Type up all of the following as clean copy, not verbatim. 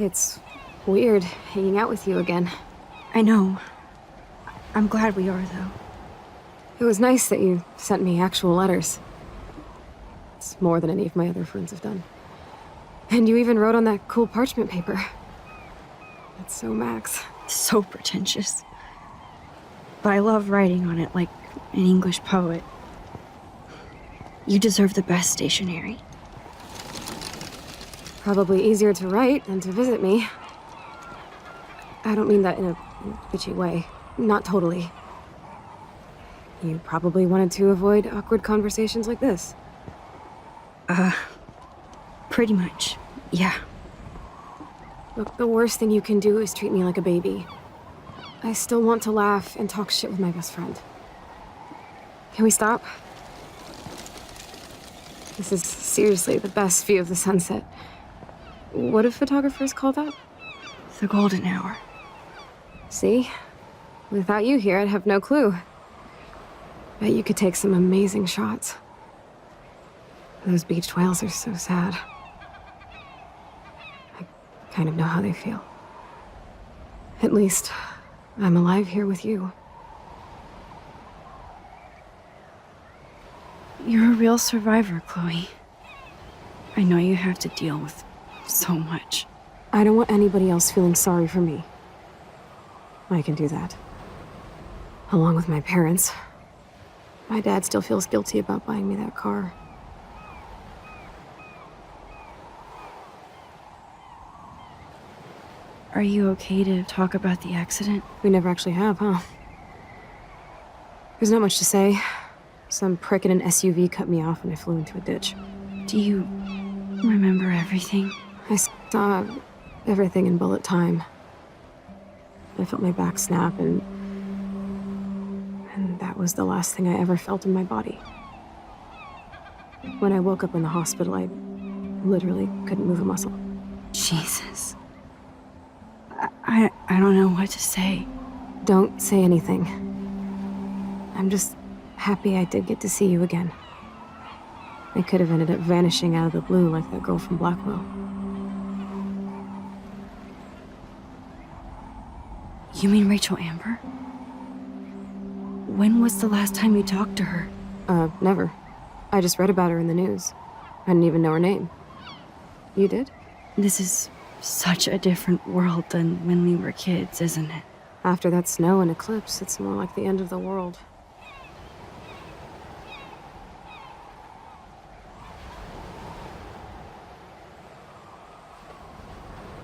It's weird hanging out with you again. I know. I'm glad we are, though. It was nice that you sent me actual letters. It's more than any of my other friends have done. And you even wrote on that cool parchment paper. That's so Max. So pretentious. But I love writing on it like an English poet. You deserve the best stationery. Probably easier to write than to visit me. I don't mean that in a bitchy way. Not totally. You probably wanted to avoid awkward conversations like this. Pretty much, yeah. Look, the worst thing you can do is treat me like a baby. I still want to laugh and talk shit with my best friend. Can we stop? This is seriously the best view of the sunset. What do photographers call that? The golden hour. See? Without you here, I'd have no clue. Bet you could take some amazing shots. Those beached whales are so sad. I kind of know how they feel. At least, I'm alive here with you. You're a real survivor, Chloe. I know you have to deal with so much. I don't want anybody else feeling sorry for me. I can do that. Along with my parents. My dad still feels guilty about buying me that car. Are you okay to talk about the accident? We never actually have, huh? There's not much to say. Some prick in an SUV cut me off and I flew into a ditch. Do you remember everything? I saw everything in bullet time. I felt my back snap and that was the last thing I ever felt in my body. When I woke up in the hospital, I literally couldn't move a muscle. Jesus. I don't know what to say. Don't say anything. I'm just happy I did get to see you again. I could have ended up vanishing out of the blue like that girl from Blackwell. You mean Rachel Amber? When was the last time you talked to her? Never. I just read about her in the news. I didn't even know her name. You did? This is such a different world than when we were kids, isn't it? After that snow and eclipse, it's more like the end of the world.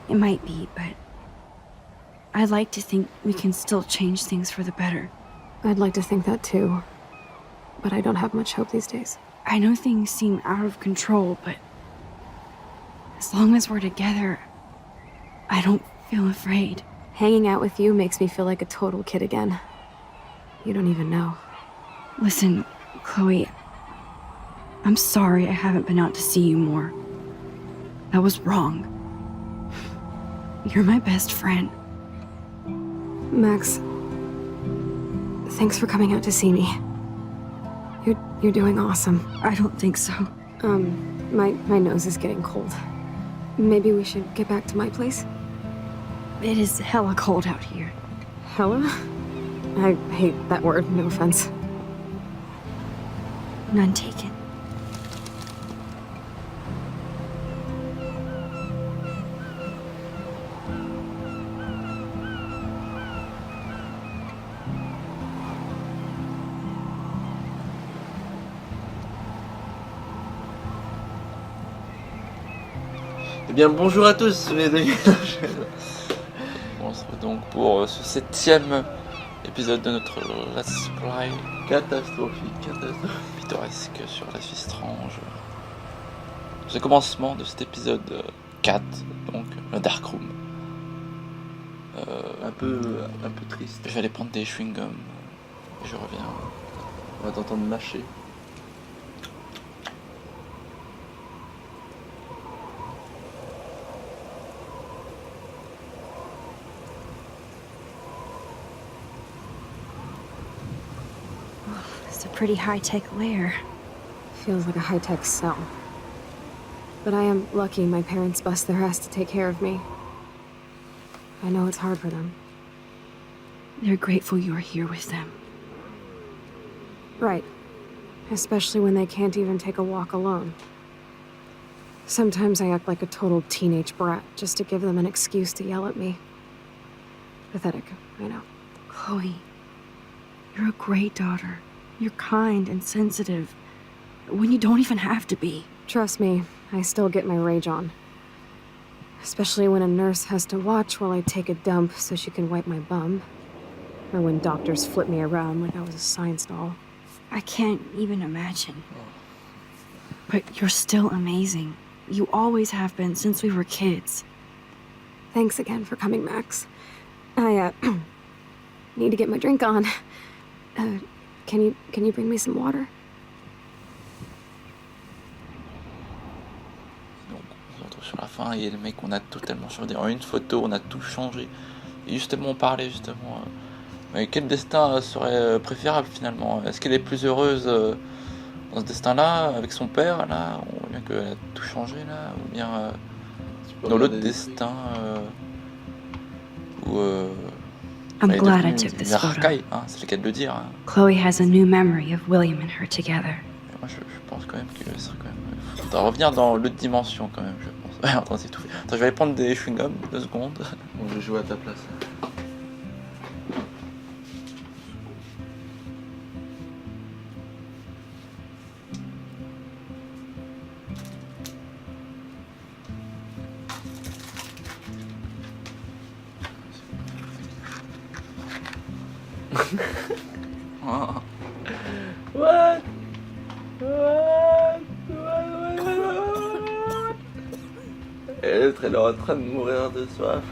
It might be, but I'd like to think we can still change things for the better. I'd like to think that too, but I don't have much hope these days. I know things seem out of control, but as long as we're together, I don't feel afraid. Hanging out with you makes me feel like a total kid again. You don't even know. Listen, Chloe, I'm sorry I haven't been out to see you more. That was wrong. You're my best friend. Max, thanks for coming out to see me. You're doing awesome. I don't think so. My nose is getting cold. Maybe we should get back to my place? It is hella cold out here. Hella? I hate that word, no offense. None taken. Eh bien bonjour à tous mes amis. On se retrouve donc pour ce 7e épisode de notre Let's Play catastrophique, pittoresque sur la Suisse-Strange. C'est le commencement de cet épisode 4, donc le Dark Room. Un peu triste. Je vais aller prendre des chewing-gums et je reviens. On va t'entendre mâcher. It's a pretty high-tech lair. Feels like a high-tech cell. But I am lucky my parents bust their ass to take care of me. I know it's hard for them. They're grateful you're here with them. Right. Especially when they can't even take a walk alone. Sometimes I act like a total teenage brat just to give them an excuse to yell at me. Pathetic, I know. Chloe, you're a great daughter. You're kind and sensitive when you don't even have to be. Trust me, I still get my rage on. Especially when a nurse has to watch while I take a dump so she can wipe my bum. Or when doctors flip me around like I was a science doll. I can't even imagine. But you're still amazing. You always have been since we were kids. Thanks again for coming, Max. I, need to get my drink on. Can you bring me some water? Donc, on se retrouve sur la fin et les mecs, on a totalement changé. En une photo, on a tout changé. Et justement, on parlait justement. Mais quel destin serait préférable finalement? Est-ce qu'elle est plus heureuse dans ce destin-là, avec son père, là, ou bien qu'elle a tout changé, là, ou bien dans l'autre destin où I'm elle est glad I devenue took this une photo. racaille, hein, c'est le cas de le dire. Hein. Chloe has a new memory of William and her together. Mais moi, je pense quand même que ce serait quand même. Faudra revenir dans l'autre dimension quand même, je pense. Ouais, en train de s'étouffer. Attends, je vais aller prendre des chewing-gums, 2 secondes. Bon, je vais jouer à ta place. Oh. What? Et l'autre, elle est en train de mourir de soif.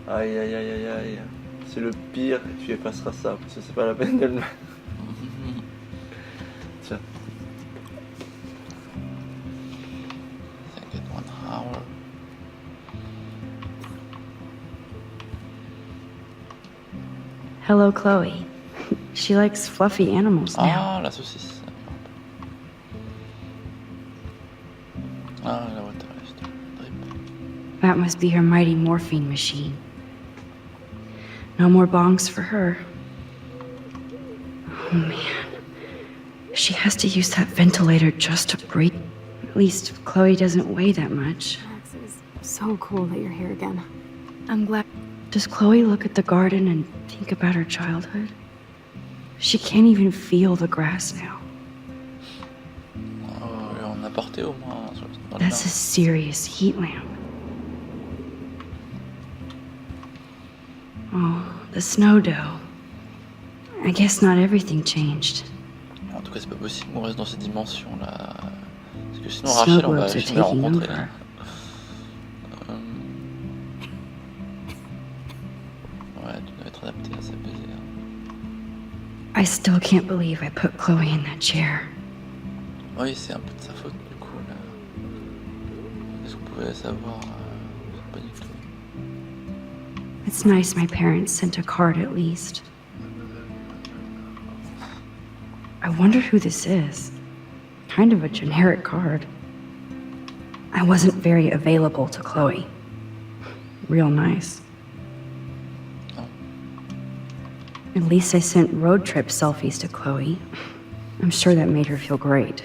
Aïe aïe aïe aïe aïe. C'est le pire, tu effaceras ça, parce que c'est pas la peine de le mettre. Tiens. Second 1 hour. Hello, Chloe. She likes fluffy animals now. Ah, la saucisse. Ah, la water list. Drip. That must be her mighty morphine machine. No more bongs for her. Oh man. She has to use that ventilator just to breathe. At least Chloe doesn't weigh that much. Max, it is so cool that you're here again. I'm glad. Does Chloe look at the garden and think about her childhood? She can't even feel the grass now. On a porté au moins dans le That's a serious heat lamp. Oh, the snow dough. I guess not everything changed. En tout cas, c'est pas possible qu'on reste dans ces dimensions-là. Parce que sinon, Snow Rachel, on va globes are jamais la taking rencontrer. over. Là. Ouais, tu dois être adapté à sa baiser. I still can't believe I put Chloe in that chair. Oui, c'est un peu de sa faute, du coup, là. Est-ce qu'on pouvait savoir pas du tout. It's nice my parents sent a card at least. I wonder who this is. Kind of a generic card. I wasn't very available to Chloe. Real nice. Oh. At least I sent road trip selfies to Chloe. I'm sure that made her feel great.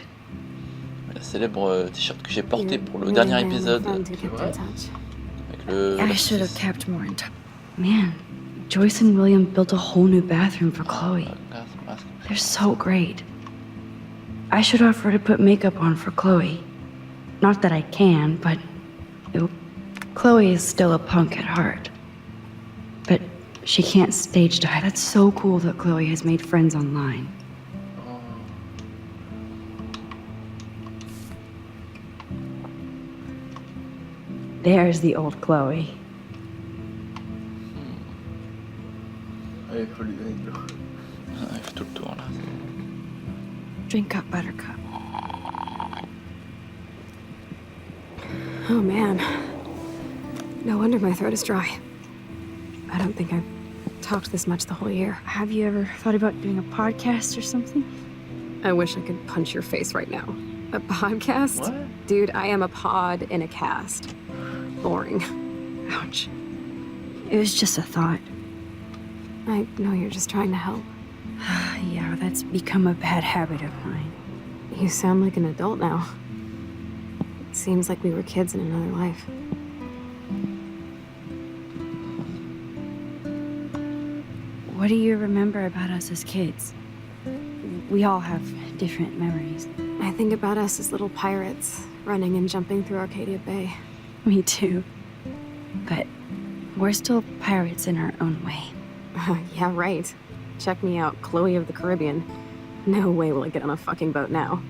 La célèbre t-shirt que j'ai porté You're pour le really dernier family épisode. friend who kept in touch. Avec le. I la should have saucisse. kept more in touch. Man, Joyce and William built a whole new bathroom for Chloe. Regarde son masque. They're so great. I should offer to put makeup on for Chloe. Not that I can, but Chloe is still a punk at heart. But she can't stage dive. That's so cool that Chloe has made friends online. There's the old Chloe. Allez, faut lui donner de l'eau. Il fait tout le tour là. Drink up, Buttercup. Oh man. No wonder my throat is dry. I don't think I've talked this much the whole year. Have you ever thought about doing a podcast or something? I wish I could punch your face right now. A podcast? What? Dude, I am a pod in a cast. Boring. Ouch. It was just a thought. I know you're just trying to help. Yeah, that's become a bad habit of mine. You sound like an adult now. It seems like we were kids in another life. What do you remember about us as kids? We all have different memories. I think about us as little pirates, running and jumping through Arcadia Bay. Me too. But we're still pirates in our own way. Yeah, right. Check me out, Chloe of the Caribbean. No way will I get on a fucking boat now.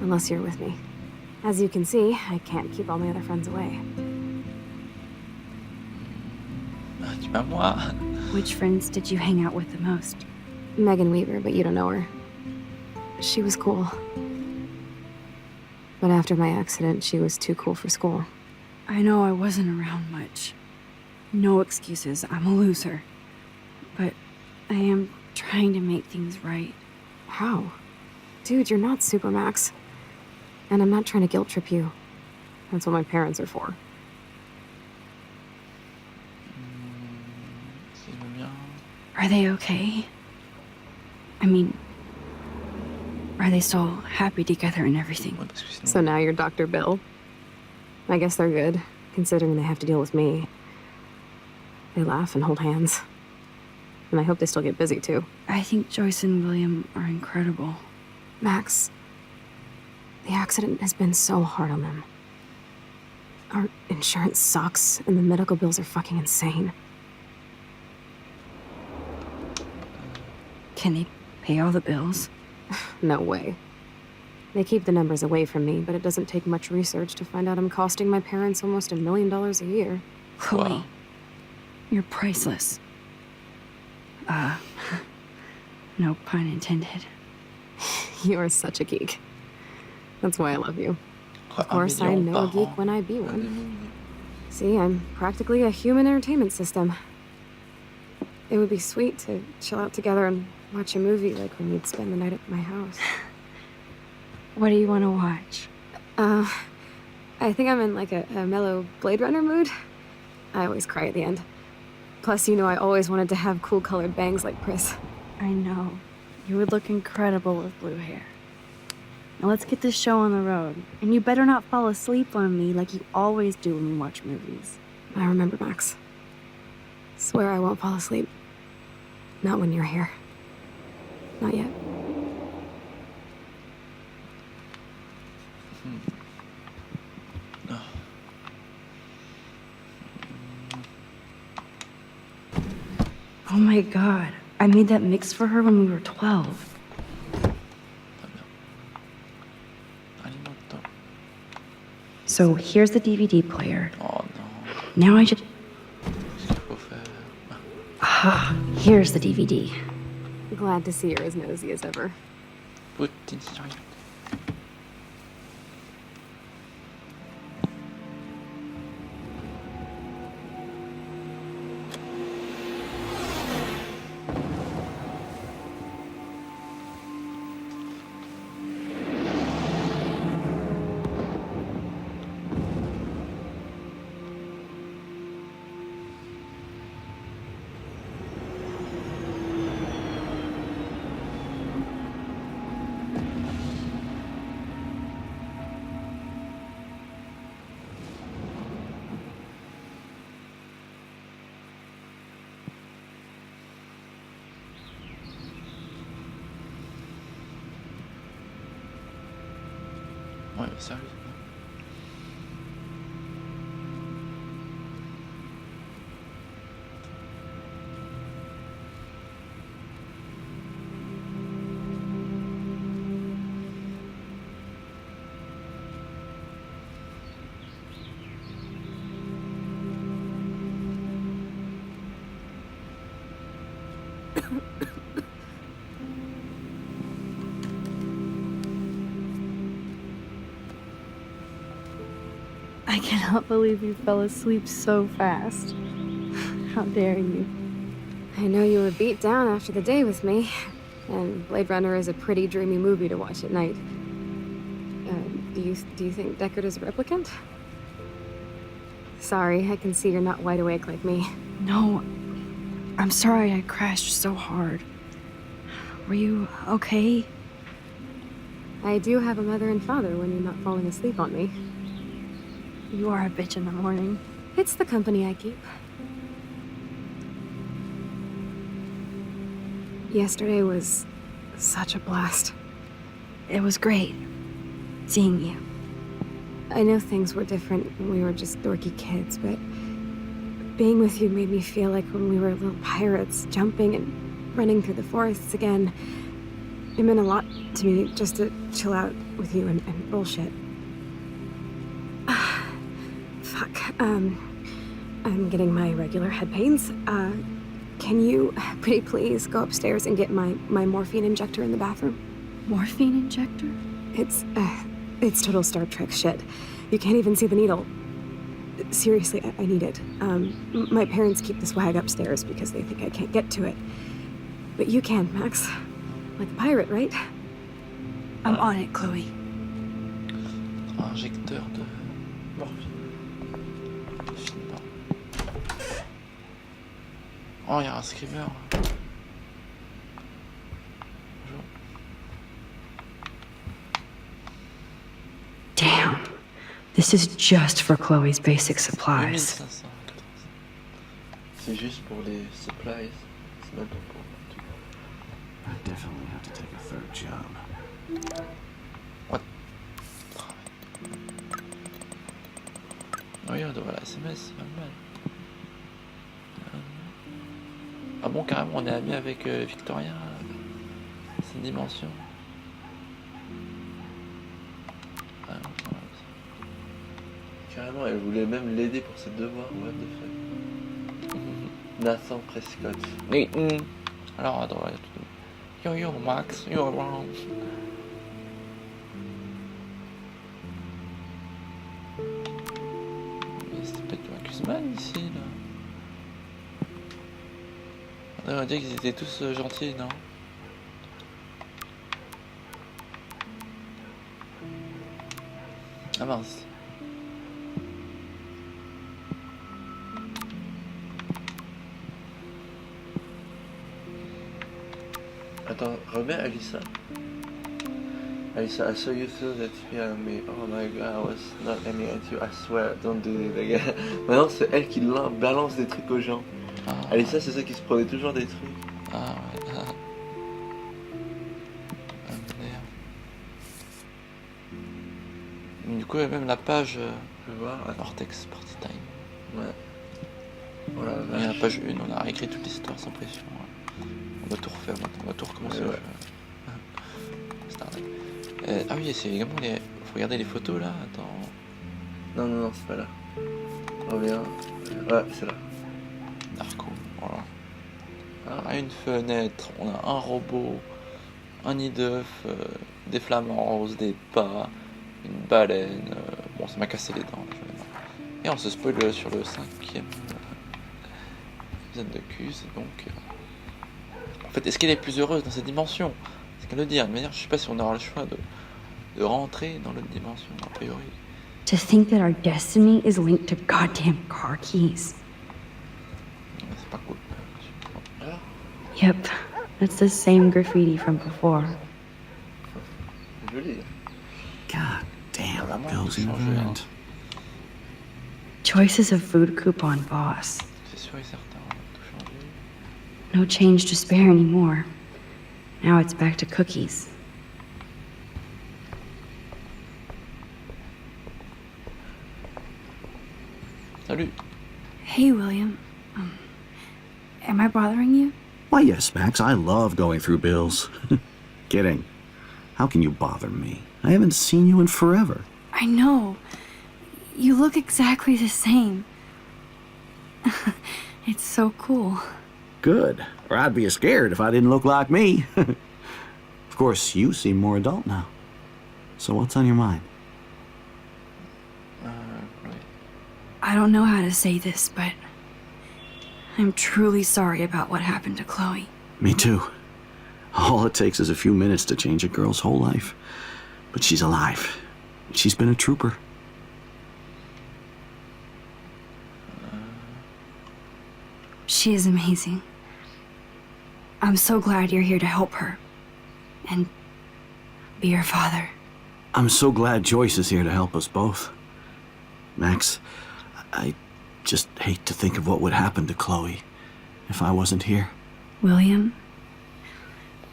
Unless you're with me. As you can see, I can't keep all my other friends away. Ah, dis pas moi. Which friends did you hang out with the most? Megan Weaver, but you don't know her. She was cool. But after my accident, she was too cool for school. I know I wasn't around much. No excuses, I'm a loser. But I am trying to make things right. How? Dude, you're not Supermax. And I'm not trying to guilt trip you. That's what my parents are for. Si je veux bien. Are they okay? I mean, are they still happy together and everything? Ouais, parce que sinon. So now you're Dr. Bill. I guess they're good, considering they have to deal with me. They laugh and hold hands. And I hope they still get busy, too. I think Joyce and William are incredible. Max, the accident has been so hard on them. Our insurance sucks, and the medical bills are fucking insane. Can they pay all the bills? No way. They keep the numbers away from me, but it doesn't take much research to find out I'm costing my parents almost $1 million a year. Chloe, Wow. you're priceless. No pun intended. You are such a geek. That's why I love you. Quoi, Of course, I 1 know million a par geek an? when I be Un one. demi-million. See, I'm practically a human entertainment system. It would be sweet to chill out together and watch a movie like when you'd spend the night at my house. What do you want to watch? I think I'm in like a mellow Blade Runner mood. I always cry at the end. Plus, you know, I always wanted to have cool colored bangs like Pris. I know. You would look incredible with blue hair. Now let's get this show on the road. And you better not fall asleep on me like you always do when we watch movies. I remember, Max. Swear I won't fall asleep. Not when you're here. Not yet. Oh my god. I made that mix for her when we were 12. Très bien. Alimente-toi. So here's the DVD player. Oh non. Now I just... Qu'est-ce qu'il faut faire? Ah, here's the DVD. Glad to see you're as nosy as ever. Poutine, si rien. Ouais, mais sérieux. I cannot believe you fell asleep so fast. How dare you? I know you were beat down after the day with me, and Blade Runner is a pretty dreamy movie to watch at night. Do you think Deckard is a replicant? Sorry, I can see you're not wide awake like me. No, I'm sorry I crashed so hard. Were you okay? I do have a mother and father when you're not falling asleep on me. You are a bitch in the morning. It's the company I keep. Yesterday was such a blast. It was great seeing you. I know things were different when we were just dorky kids, but being with you made me feel like when we were little pirates, jumping and running through the forests again. It meant a lot to me just to chill out with you and bullshit. Fuck, I'm getting my regular head pains. Can you, pretty please, go upstairs and get my morphine injector in the bathroom? Morphine injector? It's total Star Trek shit. You can't even see the needle. Seriously, I need it. My parents keep the swag upstairs because they think I can't get to it. But you can, Max. Like a pirate, right? I'm on it, Chloe. Injecteur de morphine. Finement. Oh, il y a un screamer. Bonjour. Damn. This is just for Chloe's basic supplies. 1500. C'est juste pour les supplies. C'est même pas pour tout. I definitely have to take a third job. What? Oui, on doit la SMS, c'est pas mal. Ah bon, carrément, on est amis avec Victoria. C'est une dimension. Ah, ouais. Carrément, elle voulait même l'aider pour ses devoirs, what the fuck. Nathan Prescott. Oui, alors, attends, il y a tout. Yo yo, Max, you're around. Mais c'était peut-être un Guzman ici, là. On aurait dit qu'ils étaient tous gentils, non? Ah mince. Attends, remets Alyssa. Alyssa, I saw you throw that spear at me. Oh my god, I was not aiming at you, I swear, don't do it again. Maintenant, c'est elle qui balance des trucs aux gens. Ah, Alyssa, c'est ça qui se prenait toujours des trucs. ah ouais. Ah, merde. Mais du coup, il y a même la page Je vais voir. Attends. Vortex Party Time. Ouais. Voilà, Il y a la page 1, on a réécrit toute l'histoire sans pression. Ouais. On va tout refaire maintenant, on va tout recommencer. Ouais, le jeu. Star Trek. Ah oui, c'est également les. Faut regarder les photos là, attends. Non, non, non, c'est pas là. Reviens. Ouais, c'est là. Narco, voilà. Alors, à une fenêtre, on a un robot, un nid d'œuf, des flamants roses, des pas, une baleine. Bon, ça m'a cassé les dents. Et on se spoil sur le 5e épisode de Q, c'est donc. En fait, est-ce qu'elle est plus heureuse dans cette dimension? C'est qu'elle le dit, de manière, je sais pas si on aura le choix de rentrer dans l'autre dimension, a priori. To think that our destiny is linked to goddamn car keys. C'est pas cool. Ah, Yep, that's the same graffiti from before. joli. God damn, Vraiment, Bill's tout changé, hein. invent. Choices of food coupon boss. C'est sûr et certain, on a tout changé. No change to spare anymore. Now it's back to cookies. Salut. Hey, William. Am I bothering you? Why, yes, Max, I love going through bills. Kidding. How can you bother me? I haven't seen you in forever. I know. You look exactly the same. It's so cool. Good. Or I'd be scared if I didn't look like me. Of course, you seem more adult now. So what's on your mind? Oui. I don't know how to say this, but I'm truly sorry about what happened to Chloe. Me too. All it takes is a few minutes to change a girl's whole life. But she's alive. She's been a trooper. She is amazing. I'm so glad you're here to help her. And be her father. I'm so glad Joyce is here to help us both. Max, I just hate to think of what would happen to Chloe if I wasn't here. William,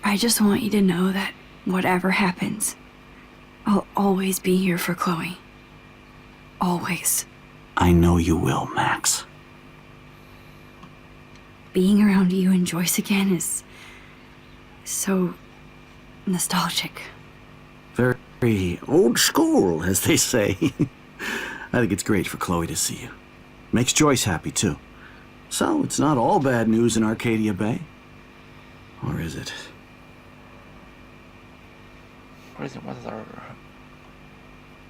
I just want you to know that whatever happens, I'll always be here for Chloe. Always. I know you will, Max. Being around you and Joyce again is so nostalgic. Very old school, as they say. I think it's great for Chloe to see you. Makes Joyce happy, too. So, it's not all bad news in Arcadia Bay. Or is it? What is it? What is our...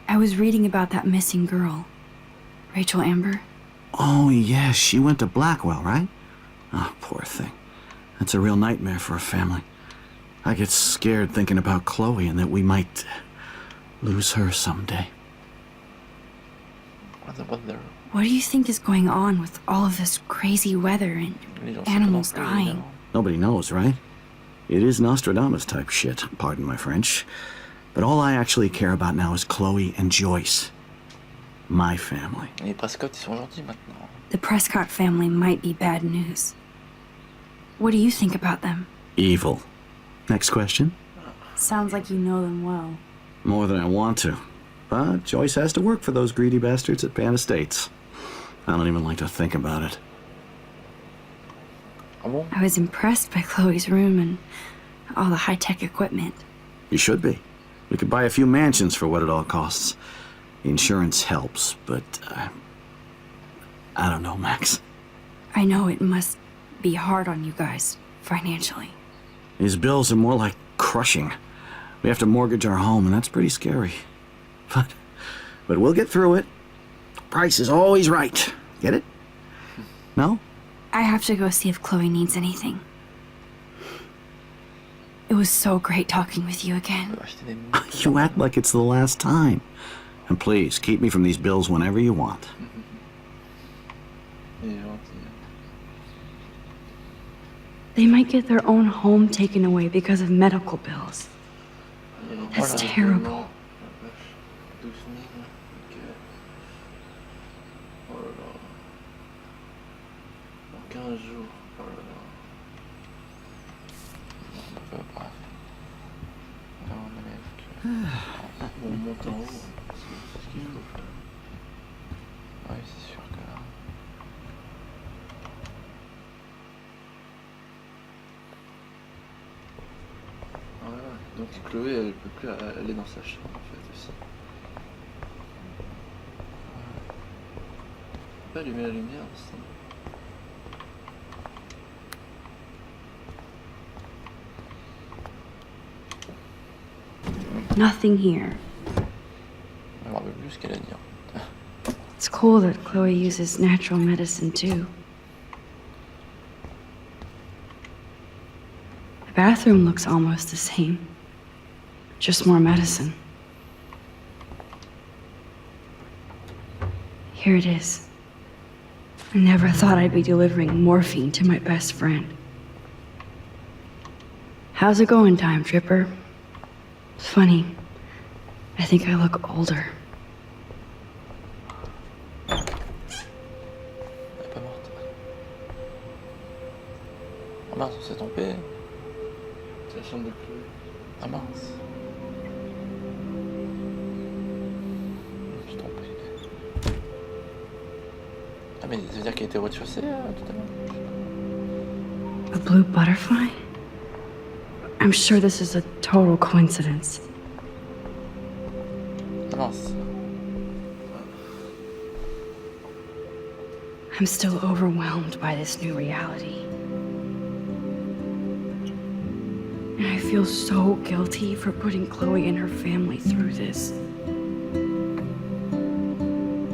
I was reading about that missing girl, Rachel Amber. Oh, yes, she went to Blackwell, right? Oh, poor thing. That's a real nightmare for a family. I get scared thinking about Chloe and that we might lose her someday. What about their... What do you think is going on with all of this crazy weather and animals dying? Nobody knows, right? It is Nostradamus type shit, pardon my French. But all I actually care about now is Chloe and Joyce. My family. Les Prescott, ils sont gentils maintenant. The Prescott family might be bad news. What do you think about them? Evil. Next question? Sounds like you know them well. More than I want to. But Joyce has to work for those greedy bastards at Pan Estates. I don't even like to think about it. Ah bon? I was impressed by Chloe's room and all the high-tech equipment. You should be. We could buy a few mansions for what it all costs. The insurance helps, but I don't know, Max. I know it must be hard on you guys, financially. These bills are more like crushing. We have to mortgage our home, and that's pretty scary. But we'll get through it. Price is always right. Get it? No? I have to go see if Chloe needs anything. It was so great talking with you again. Acheter des mouches. You act like it's the last time. And please, keep me from these bills whenever you want. Il est gentil. They might get their own home taken away because of medical bills. That's Oh là là, terrible. la vache. 12 000. Ok. Oh là là. Dans 15 jours. Oh là là. Bon, bref. Là, on enlève que... On monte en haut. C'est ce qu'il faut faire. Oui, c'est sûr que là... Voilà. Donc Chloé, elle peut plus aller dans sa chambre en fait aussi. On peut allumer la lumière aussi. Nothing here. Je me rappelle plus ce qu'elle a dit. En fait. It's cool that Chloe uses natural medicine too. The bathroom looks almost the same. Just more medicine. Here it is. I never thought I'd be delivering morphine to my best friend. How's it going, Time Tripper? It's funny. I think I look older. Elle est pas morte. Ah mince, on s'est trompé. C'est la chambre de Chloé. Ah mince. Je suis trompé. Ah mais ça veut dire qu'elle était au rez-de-chaussée tout à l'heure. A blue butterfly? I'm sure this is a total coincidence. Ah mince. I'm still overwhelmed by this new reality. And I feel so guilty for putting Chloe and her family through this.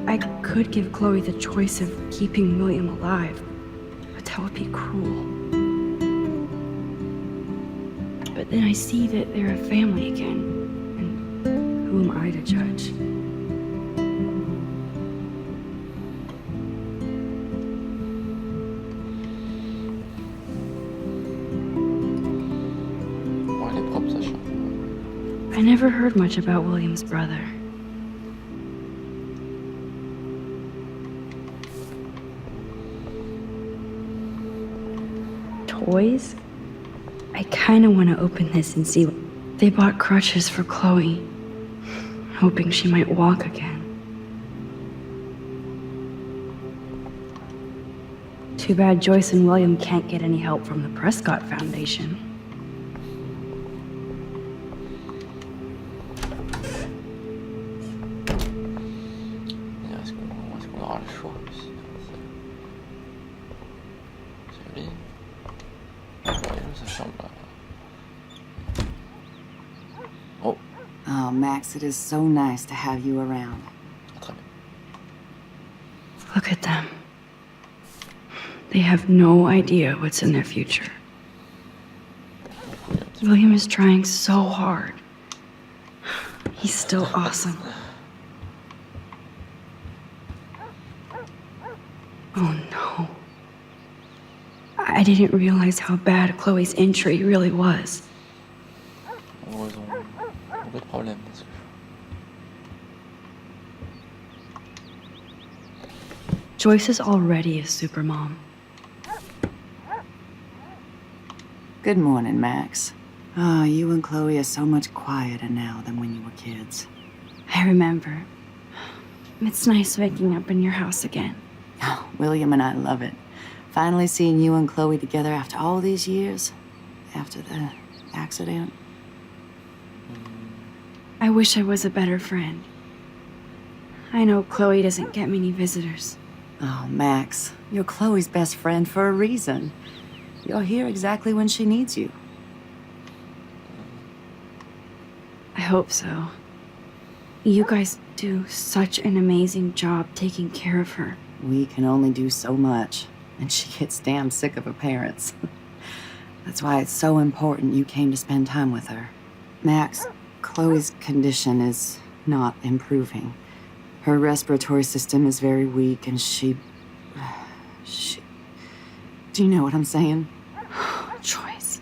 I could give Chloe the choice of keeping William alive, but that would be cruel. But then I see that they're a family again, and who am I to judge? I never heard much about William's brother. Toys? I kind of want to open this and see. They bought crutches for Chloe, hoping she might walk again. Too bad Joyce and William can't get any help from the Prescott Foundation. Est-ce qu'on aura le choix aussi? C'est joli. Voyons sa chambre là. Oh, Oh, Max, it is so nice to have you around. très bien. Look at them. They have no idea what's in their future. William is trying so hard. He's still awesome. Oh no. I didn't realize how bad Chloe's injury really was. Oh, ils ont beaucoup de problèmes parce que. Joyce is already a supermom. Good morning, Max. Oh, you and Chloe are so much quieter now than when you were kids. I remember. It's nice waking up in your house again. Oh, William and I love it. Finally seeing you and Chloe together after all these years. After the accident. I wish I was a better friend. I know Chloe doesn't get many visitors. Oh, Max, you're Chloe's best friend for a reason. You're here exactly when she needs you. I hope so. You guys do such an amazing job taking care of her. We can only do so much, and she gets damn sick of her parents. That's why it's so important you came to spend time with her. Max, Chloe's condition is not improving. Her respiratory system is very weak, and she... Do you know what I'm saying? Joyce.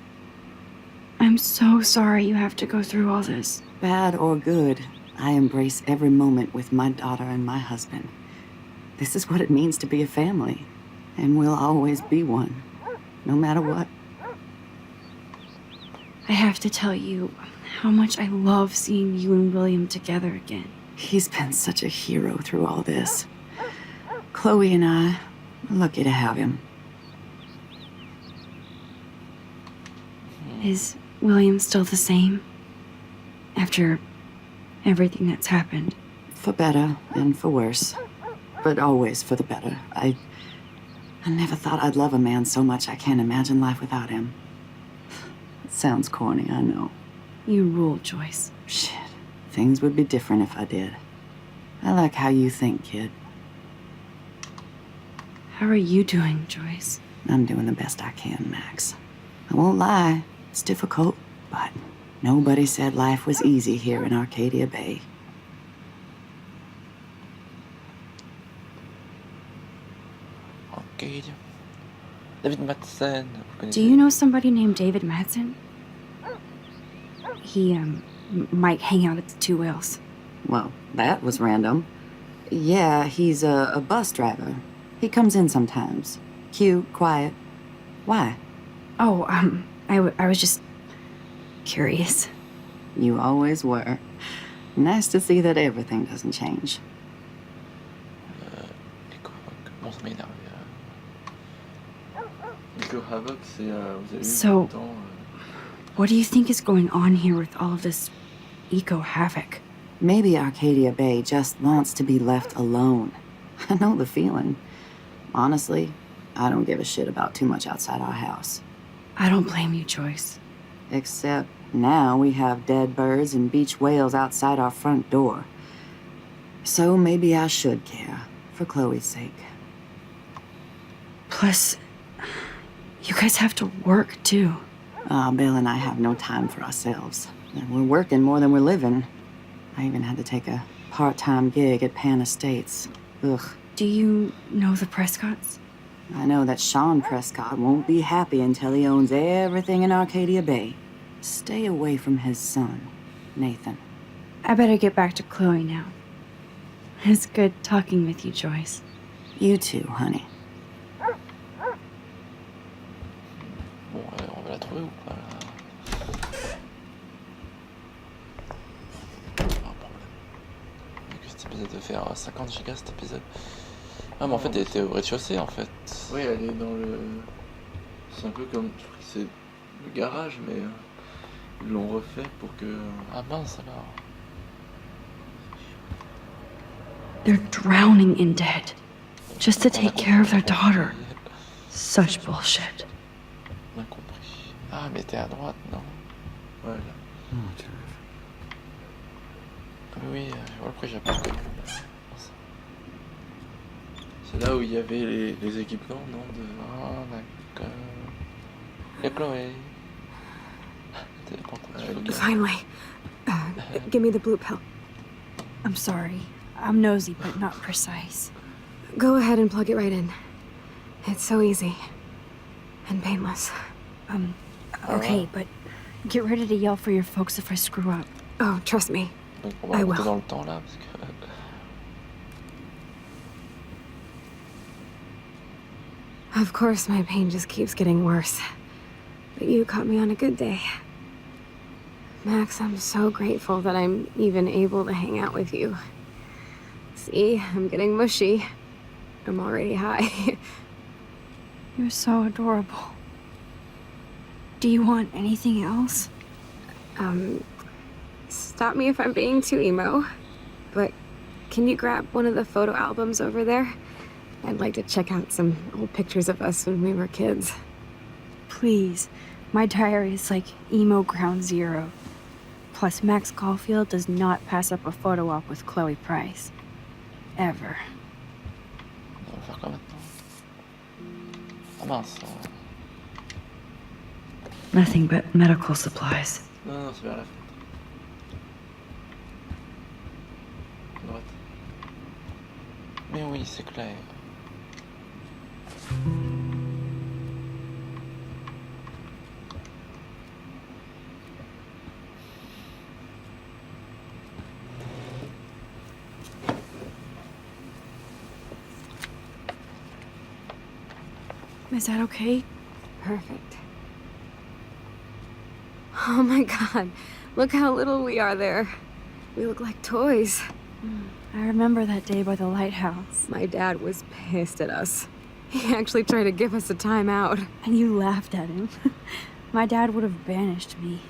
I'm so sorry you have to go through all this. Bad or good, I embrace every moment with my daughter and my husband. This is what it means to be a family, and we'll always be one, no matter what. I have to tell you how much I love seeing you and William together again. He's been such a hero through all this. Chloe and I are lucky to have him. Is William still the same? After everything that's happened? For better and for worse, but always for the better. I never thought I'd love a man so much I can't imagine life without him. It sounds corny, I know. You rule, Joyce. Shit, things would be different if I did. I like how you think, kid. How are you doing, Joyce? I'm doing the best I can, Max. I won't lie, it's difficult, but nobody said life was easy here in Arcadia Bay. Arcadia. David Madsen, vous connaissez? Do you know somebody named David Madsen? He, might hang out at the Two Whales. Well, that was random. Yeah, he's a bus driver. He comes in sometimes. Cute, quiet. Why? Oh, I was just curious. You always were. Nice to see that everything doesn't change. Echo Havoc. Bon, ça m'a énervé. Echo Havoc, c'est. Vous avez vu So- tout le temps, What do you think is going on here with all of this eco-havoc? Maybe Arcadia Bay just wants to be left alone. I know the feeling. Honestly, I don't give a shit about too much outside our house. I don't blame you, Joyce. Except now we have dead birds and beach whales outside our front door. So maybe I should care, for Chloe's sake. Plus, you guys have to work, too. Bill and I have no time for ourselves. And we're working more than we're living. I even had to take a part-time gig at Pan Estates. Ugh. Do you know the Prescotts? I know that Sean Prescott won't be happy until he owns everything in Arcadia Bay. Stay away from his son. Nathan. I better get back to Chloe now. It's good talking with you, Joyce. You too, honey. Bon, on va la trouver ou pas là? Pas un problème. Mais que cet épisode de faire 50 gigas cet épisode. Ah, mais en fait, elle était au rez-de-chaussée en fait. Oui, elle est dans le. C'est un peu comme. Je crois que c'est le garage, mais ils l'ont refait pour que. Ah mince alors. They're drowning in debt just to take care of their daughter. Such bullshit. On a compris. Ah, mais t'es à droite, non? Ouais, là. Oh, terrific. Ah, oui, je vois pourquoi j'ai pas reconnu. C'est là où il y avait les équipements, non Ah, d'accord. Et Chloé. T'es pas entendu, ok. Finally. Give me the blue pill. I'm sorry. I'm nosy, but not precise. Go ahead and plug it right in. It's so easy. And painless. Okay, but get ready to yell for your folks if I screw up. Oh, trust me. Donc on va I remonter will. dans le temps là, parce que... Of course, my pain just keeps getting worse. But you caught me on a good day. Max, I'm so grateful that I'm even able to hang out with you. See, I'm getting mushy. I'm already high. You're so adorable. Do you want anything else? Stop me if I'm being too emo, but can you grab one of the photo albums over there? I'd like to check out some old pictures of us when we were kids. Please. My diary is like emo ground zero. Plus, Max Caulfield does not pass up a photo op with Chloe Price. Ever. On va faire quoi maintenant? Ah mince. Nothing but medical supplies. Non, non, c'est vers la fenêtre. À droite. Mais oui, c'est clair. Is that okay? Perfect. Oh my god, look how little we are there. We look like toys. I remember that day by the lighthouse. My dad was pissed at us. He actually tried to give us a timeout. And you laughed at him. My dad would have banished me.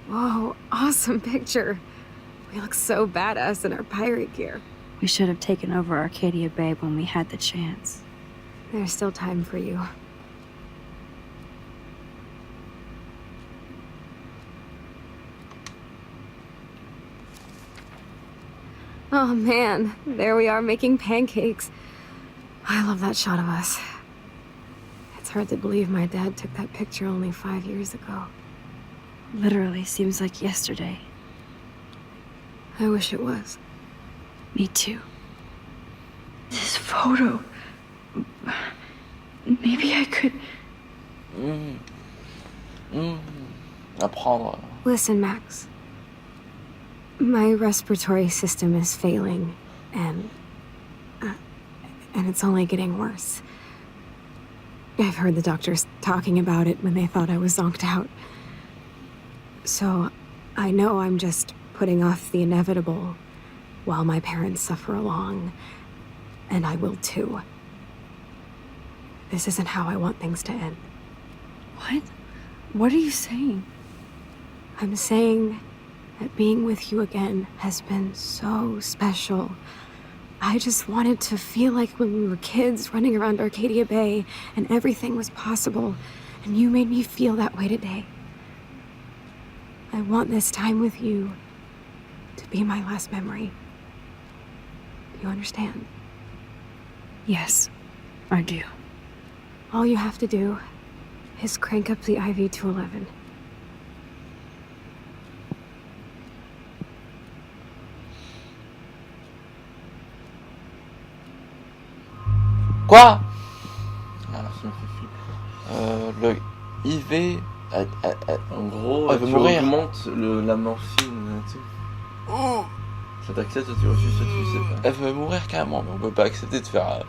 Whoa, awesome picture. We look so badass in our pirate gear. We should have taken over Arcadia Bay when we had the chance. There's still time for you. Oh man, there we are making pancakes. I love that shot of us. It's hard to believe my dad took that picture only 5 years ago. Literally seems like yesterday. I wish it was. Me too. This photo. Maybe I could. Apprendre. Listen, Max. My respiratory system is failing, and it's only getting worse. I've heard the doctors talking about it when they thought I was zonked out. So, I know I'm just putting off the inevitable while my parents suffer along, and I will too. This isn't how I want things to end. What? What are you saying? I'm saying that being with you again has been so special. I just wanted to feel like when we were kids running around Arcadia Bay and everything was possible, and you made me feel that way today. I want this time with you to be my last memory. Do you understand? Yes, I do. All you have to do is crank up the IV to 11. Quoi? Ah, ça me fait flipper. Ivy, En gros, elle veut tu mourir. augmentes la morphine, tu sais. Ça t'accepte, soit tu refuses, soit tu sais pas. Elle veut mourir carrément, mais on peut pas accepter de faire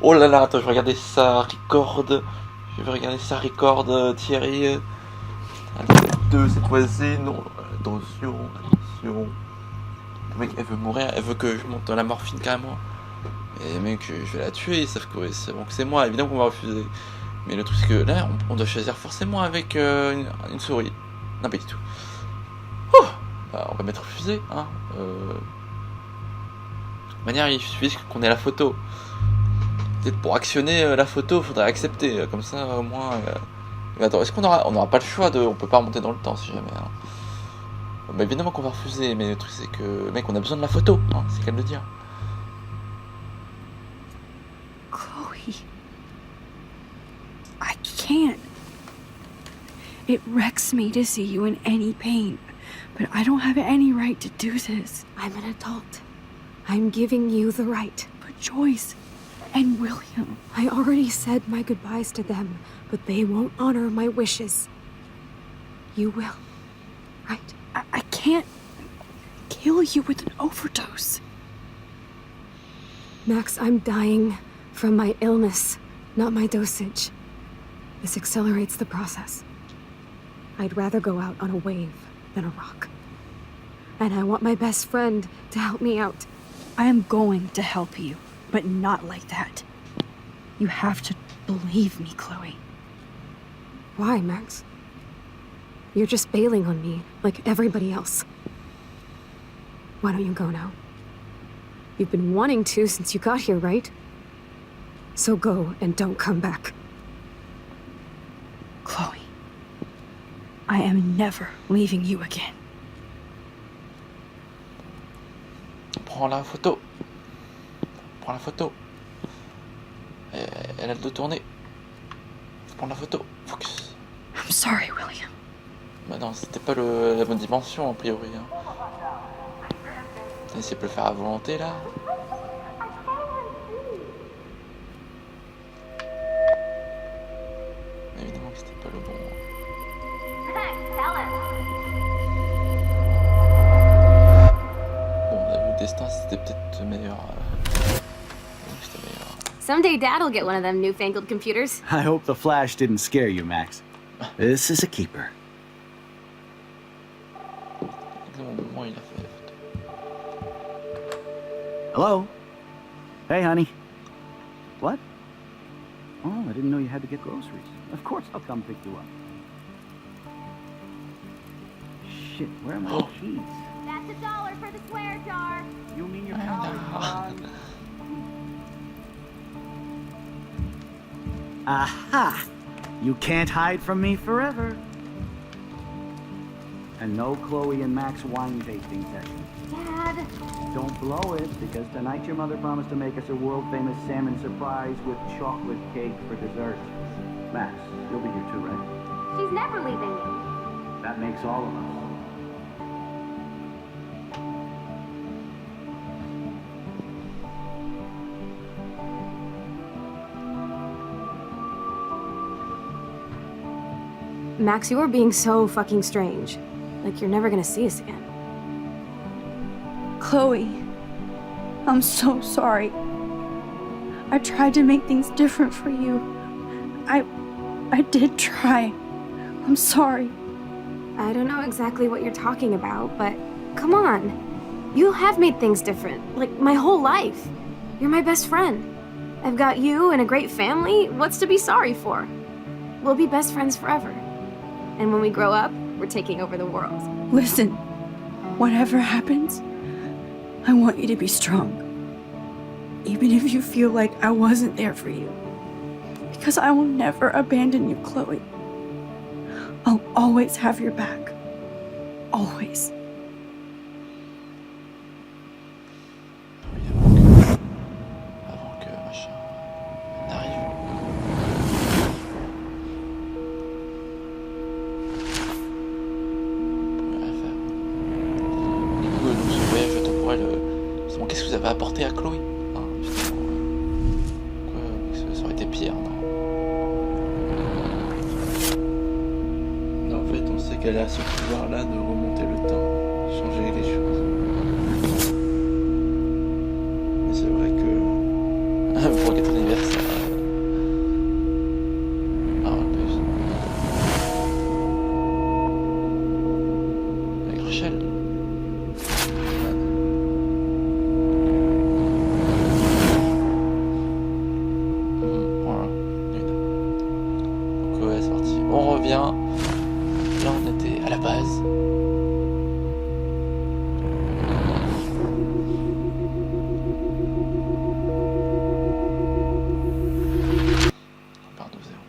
Oh là là, attends, je vais regarder ça, record. Je vais regarder ça, record, Thierry. Allez, 2 cette fois-ci, non. Attention. Le mec, elle veut mourir, elle veut que je monte dans la morphine carrément. Et mec, je vais la tuer, ils savent que c'est moi, évidemment qu'on va refuser. Mais le truc c'est que là, on doit choisir forcément avec une souris. Non, pas du tout. Oh, bah, on va mettre refusé, hein. De toute manière, il suffit qu'on ait la photo. Peut-être pour actionner la photo, faudrait accepter. Comme ça, au moins. Mais attends, est-ce qu'on aura pas le choix de. On peut pas remonter dans le temps si jamais. Hein. Bah, évidemment qu'on va refuser, mais le truc c'est que, mec, on a besoin de la photo, hein, c'est qu'à le dire. Chloe. I can't. It wrecks me to see you in any pain, but I don't have any right to do this. I'm an adult. I'm giving you the right. But Joyce and William. I already said my goodbyes to them, but they won't honor my wishes. You will, right? I can't kill you with an overdose. Max, I'm dying from my illness, not my dosage. This accelerates the process. I'd rather go out on a wave than a rock. And I want my best friend to help me out. I am going to help you, but not like that. You have to believe me, Chloe. Why, Max? You're just bailing on me, like everybody else. Why don't you go now? You've been wanting to since you got here, right? So go and don't come back. Chloe, I am never leaving you again. Prends la photo. Prends la photo. Elle a le dos tourné. Prends la photo. Focus. I'm sorry, William. Bah non, c'était pas la bonne dimension, a priori. Hein. T'as essayé de le faire à volonté, là. Évidemment que c'était pas le bon. Bon, on a vu le destin, c'était peut-être meilleur. C'était meilleur. Someday Dad'll get one of them newfangled computers. I hope the flash didn't scare you, Max. This is a keeper. Exactement au moment où il a fait la photo. Hello? Hey, honey. What? Oh, I didn't know you had to get groceries. Of course I'll come pick you up. Shit, where are my keys? That's $1 for the swear jar. You mean your college bond? Aha! You can't hide from me forever. And no Chloe and Max wine tasting session. Dad. Don't blow it, because tonight your mother promised to make us a world-famous salmon surprise with chocolate cake for dessert. Max, you'll be here too, right? She's never leaving me. That makes all of us. Max, you are being so fucking strange. Like you're never gonna see us again. Chloe, I'm so sorry. I tried to make things different for you. I did try. I'm sorry. I don't know exactly what you're talking about, but come on. You have made things different, like my whole life. You're my best friend. I've got you and a great family. What's to be sorry for? We'll be best friends forever. And when we grow up, we're taking over the world. Listen, whatever happens, I want you to be strong. Even if you feel like I wasn't there for you. Because I will never abandon you, Chloe. I'll always have your back. Always. Avant que machin n'arrive. On peut rien faire. Du coup, donc, ce voyage temporel, justement, qu'est-ce que vous avez apporté à Chloé, hein, justement, ça aurait été pire, non? qu'elle a ce pouvoir-là de remonter le temps, changer les choses. Mais c'est vrai que pour notre anniversaire, avec Rachel. Voilà. Donc ouais, c'est parti. On revient. Là, on était à la base. On part de zéro.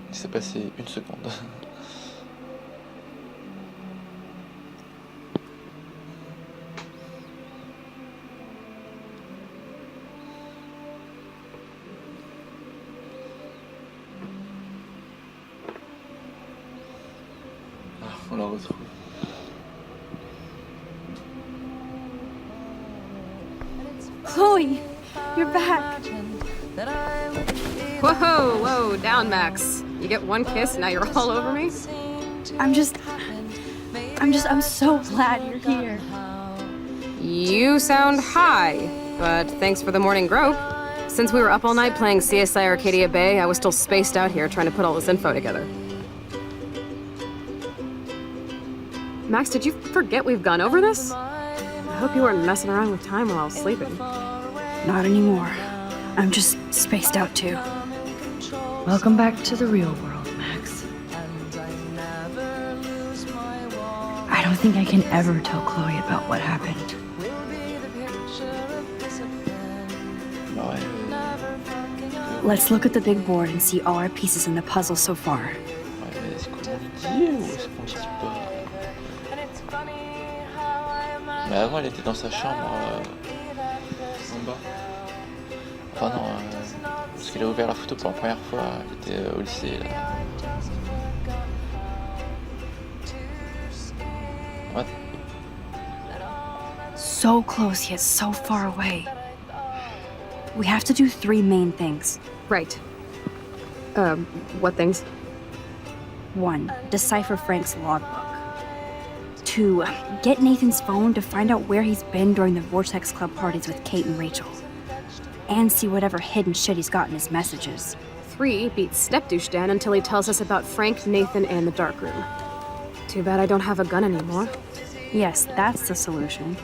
Il s'est passé une seconde. On la retrouve. Chloe, you're back. Whoa, whoa, down, Max. You get one kiss, now you're all over me? I'm so glad you're here. You sound high, but thanks for the morning grope. Since we were up all night playing CSI Arcadia Bay, I was still spaced out here trying to put all this info together. Max, did you forget we've gone over this? I hope you weren't messing around with time while I was sleeping. Not anymore. I'm just spaced out too. Welcome back to the real world, Max. I don't think I can ever tell Chloe about what happened. Bah ouais, Let's look at the big board and see all our pieces in the puzzle so far. ouais, mais est-ce qu'on lui dit ou est-ce qu'on lui dit pas? Mais avant, elle était dans sa chambre en bas. Enfin non, parce qu'elle a ouvert la photo pour la première fois, elle était au lycée là. What? So close yet so far away. We have to do 3 main things. Right. What things? 1. Decipher Frank's logbook. 2. Get Nathan's phone to find out where he's been during the Vortex Club parties with Kate and Rachel. And see whatever hidden shit he's got in his messages. 3, beat Stepdouche Dan until he tells us about Frank, Nathan, and the dark room. Too bad I don't have a gun anymore. Yes, that's the solution.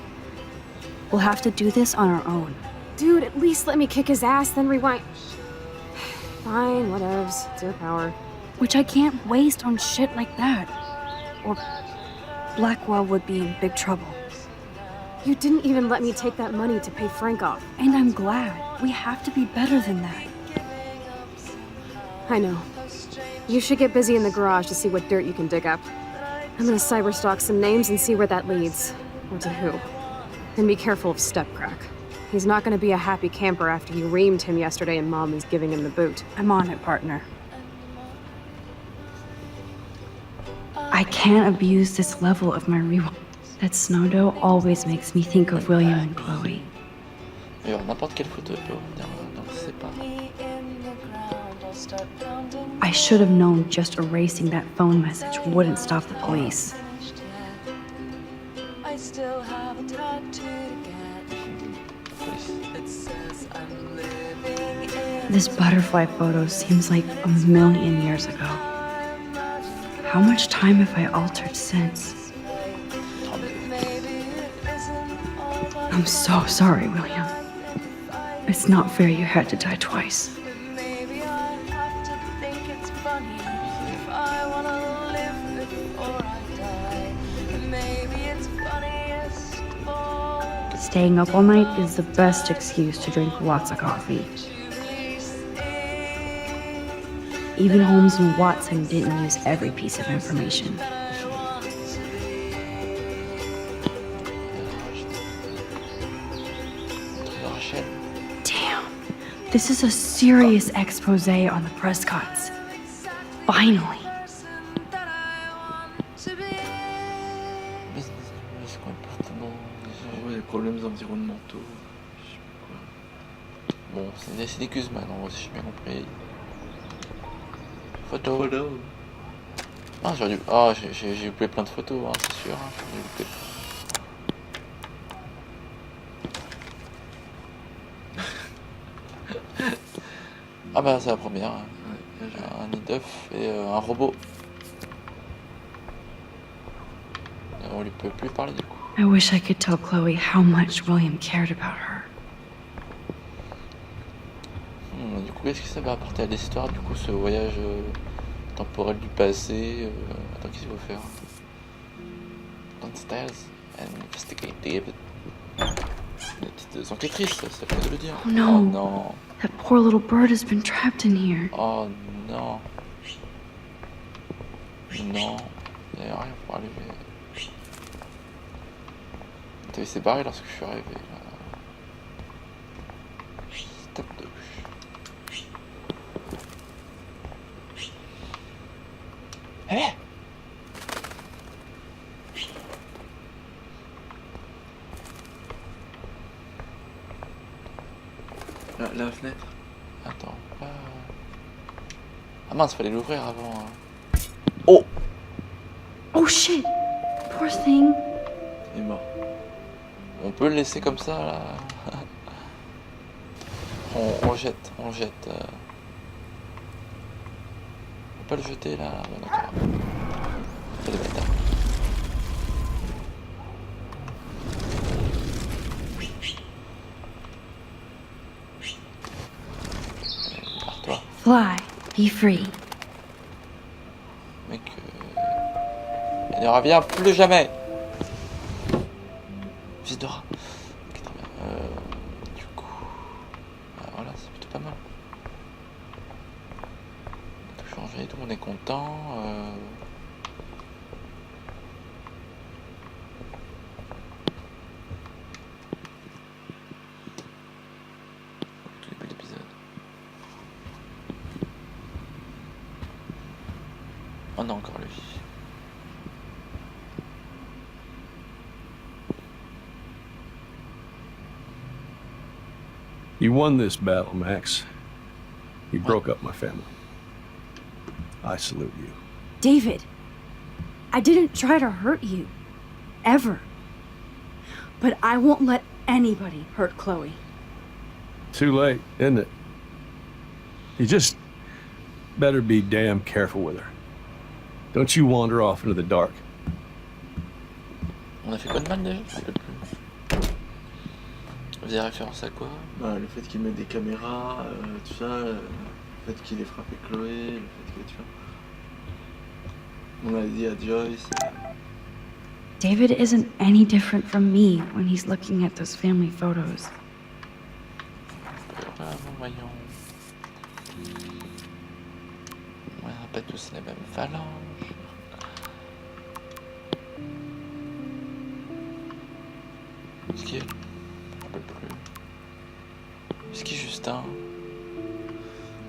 We'll have to do this on our own. Dude, at least let me kick his ass, then rewind. Fine, whatevs. It's your power. Which I can't waste on shit like that. Or Blackwell would be in big trouble. You didn't even let me take that money to pay Frank off. And I'm glad. We have to be better than that. I know. You should get busy in the garage to see what dirt you can dig up. I'm gonna cyberstalk some names and see where that leads. Or to who. And be careful of Stepcrack. He's not gonna be a happy camper after you reamed him yesterday and Mom is giving him the boot. I'm on it, partner. I can't abuse this level of my rewind. That snow dough always makes me think of William and Chloe. D'ailleurs, n'importe quelle photo peut revenir dans le sépare. I should have known just erasing that phone message wouldn't stop the police. This butterfly photo seems like a million years ago. How much time have I altered since? I'm so sorry, William. It's not fair you had to die twice. Staying up all night is the best excuse to drink lots of coffee. Even Holmes and Watson didn't use every piece of information. Damn, this is a serious expose on the Prescotts. Finally. Ouais, les problèmes environnementaux. Je sais pas quoi. Bon, c'est des Guzman en gros, si j'ai bien compris. Photo. Photo. Ah, j'aurais dû... Ah, j'ai loupé plein de photos, hein, c'est sûr. Hein, j'en ai loupé. Ah bah c'est la première. Hein. Ouais, bien joué. Un nid d'œuf et un robot. Et on lui peut plus parler du coup. I wish I could tell Chloe how much William cared about her. Du coup, est-ce que ça va apporter à l'histoire, du coup, ce voyage temporel du passé attends, qu'est-ce qu'il faut faire? Downstairs and investigate David. Les petites enquêtrices, ça peut le dire. Oh no. Oh non. That poor little bird has been trapped in here. Oh non. Non. Il n'y a rien pour arriver. Attends, il s'est barré lorsque je suis arrivé. Là. Stop de... Eh! La fenêtre. Attends, pas... Ah mince, fallait l'ouvrir avant. Hein. Oh! Oh shit! Poor thing. Il est mort. On peut le laisser comme ça, là. on jette. On peut pas le jeter, là. Bon, d'accord. Faut les mettre là. Toi, Fly. Be free. mec. Il ne revient plus jamais. Fils de rat. Ok, très bien. Du coup. Voilà, c'est plutôt pas mal. On peut changer, tout le monde est content. Tout début de l'épisode. Oh non, encore lui. You won this battle, Max. You broke up my family. I salute you. David, I didn't try to hurt you. Ever. But I won't let anybody hurt Chloe. Too late, isn't it? You just better be damn careful with her. Don't you wander off into the dark. On a fait quoi de mal déjà? Je sais plus. Vous avez référence à quoi? Bah, le fait qu'il mette des caméras, tout ça, le fait qu'il ait frappé Chloé, le fait que tu vois. On a dit à Joyce. David isn't any different from me when he's looking at those family photos. Voyons. On n'a pas tous les mêmes phalanges. Est-ce qu'il est... Un peu plus. Est-ce qu'il est Justin?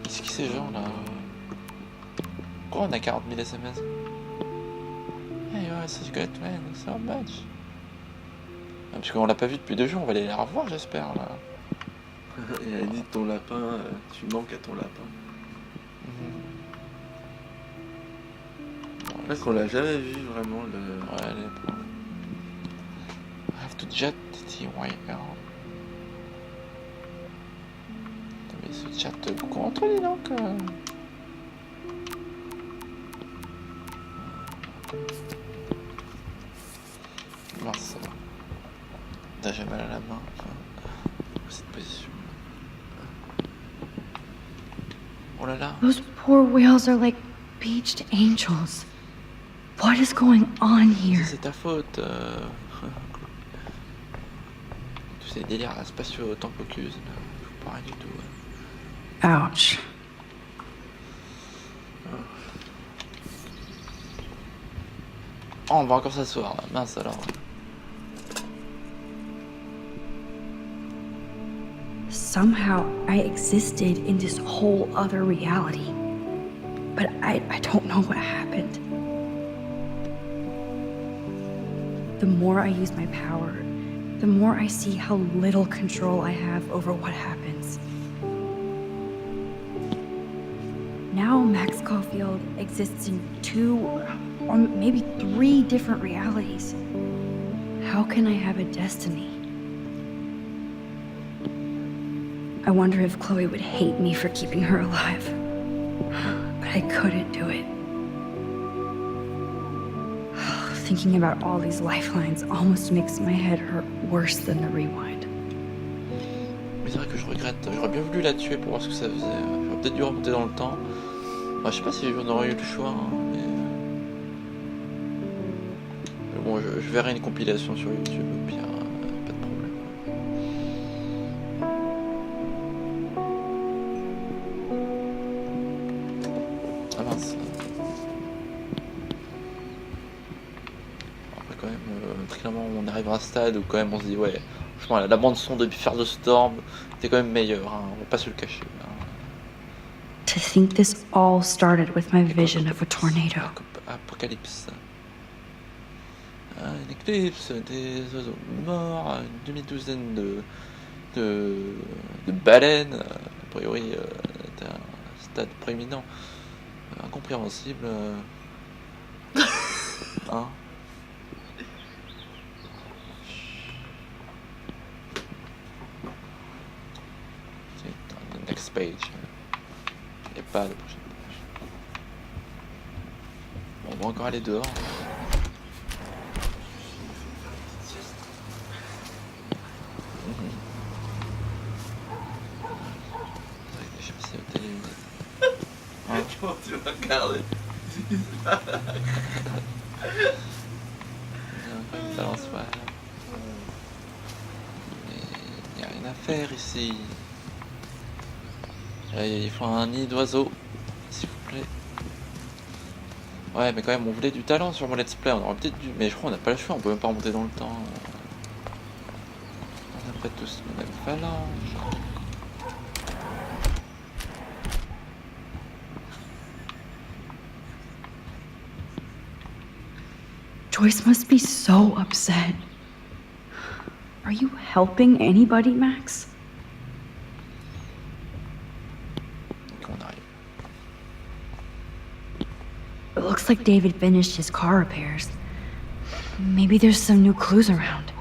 Est-ce qu'il ces gens là? Pourquoi on a 40 000 SMS? Hey, ouais, c'est good man, so much. Ah, parce qu'on l'a pas vu depuis 2 jours, on va aller la revoir, j'espère là. Et elle dit ton lapin, tu manques à ton lapin. Parce qu'on l'a jamais vu vraiment le. Ouais, les plans. I have to jet the way out. Mais ce chat beaucoup entre les donc. Mince, ça va. T'as jamais mal à la main. Cette position. Oh là là. Those poor whales are like beached angels. What is going on here? C'est ta faute. Tous ces délires spatio-tempocus, pas rien du tout. Ouch. Oh, on va encore s'asseoir. Mince alors. Somehow I existed in this whole other reality. But I don't know what happened. The more I use my power, the more I see how little control I have over what happens. Now now Max Caulfield exists in 2 or maybe 3 different realities. How can I have a destiny? I wonder if Chloe would hate me for keeping her alive. But I couldn't do it. Thinking about all these lifelines almost makes my head hurt worse than the rewind. Mais c'est vrai que je regrette, j'aurais bien voulu la tuer pour voir ce que ça faisait. J'aurais peut-être dû remonter dans le temps. Enfin, je sais pas si on aurait eu le choix, hein, mais bon, je verrai une compilation sur YouTube au pire, pas de problème. Ah mince. Après quand même, très clairement on arrive à un stade où quand même on se dit ouais, franchement la bande son de Fear the Storm c'était quand même meilleur, hein, on va pas se le cacher. Hein. To think this all started with my vision of a tornado. Apocalypse. Une éclipse, des oiseaux morts, une demi-douzaine de baleines, a priori c'est un stade prééminent, incompréhensible. Hein. C'est the next page. Il n'y a pas de prochaine page. Bon, on va encore aller dehors. Je sais pas si t'as les lunettes. Hein? Comment tu regardes? Il y a encore une balançoire. Mais il n'y a rien à faire ici. Il faut un nid d'oiseaux, s'il vous plaît. Ouais, mais quand même, on voulait du talent sur mon let's play. On aurait peut-être dû. Mais je crois qu'on n'a pas le choix, on peut même pas remonter dans le temps. On n'a pas tous la même phalange. Joyce must be so upset. Are you helping anybody, Max? Donc on arrive. It looks like David finished his car repairs. Maybe there's some new clues around.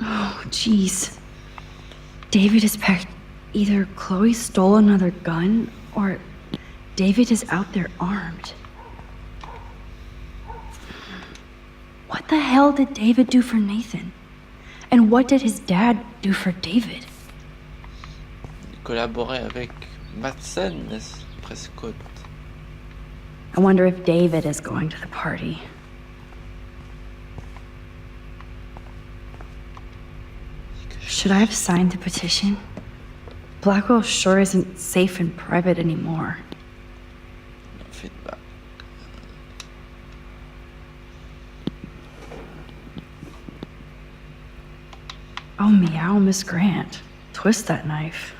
Oh, jeez. David is packed. Either Chloe stole another gun, or David is out there armed. What the hell did David do for Nathan? And what did his dad do for David? Il collaborait avec Madsen Prescott. I wonder if David is going to the party. Should I have signed the petition? Blackwell sure isn't safe and private anymore. No feedback. Oh, meow, Miss Grant. Twist that knife.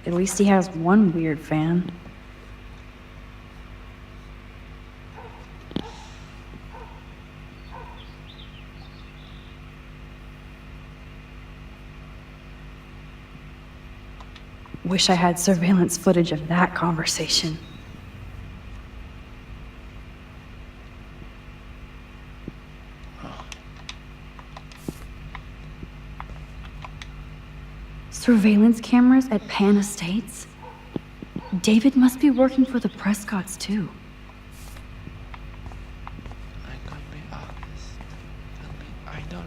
At least he has one weird fan. Wish I had surveillance footage of that conversation. Surveillance cameras at Pan Estates? David must be working for the Prescotts too. I'm gonna be honest. Tell me, idol.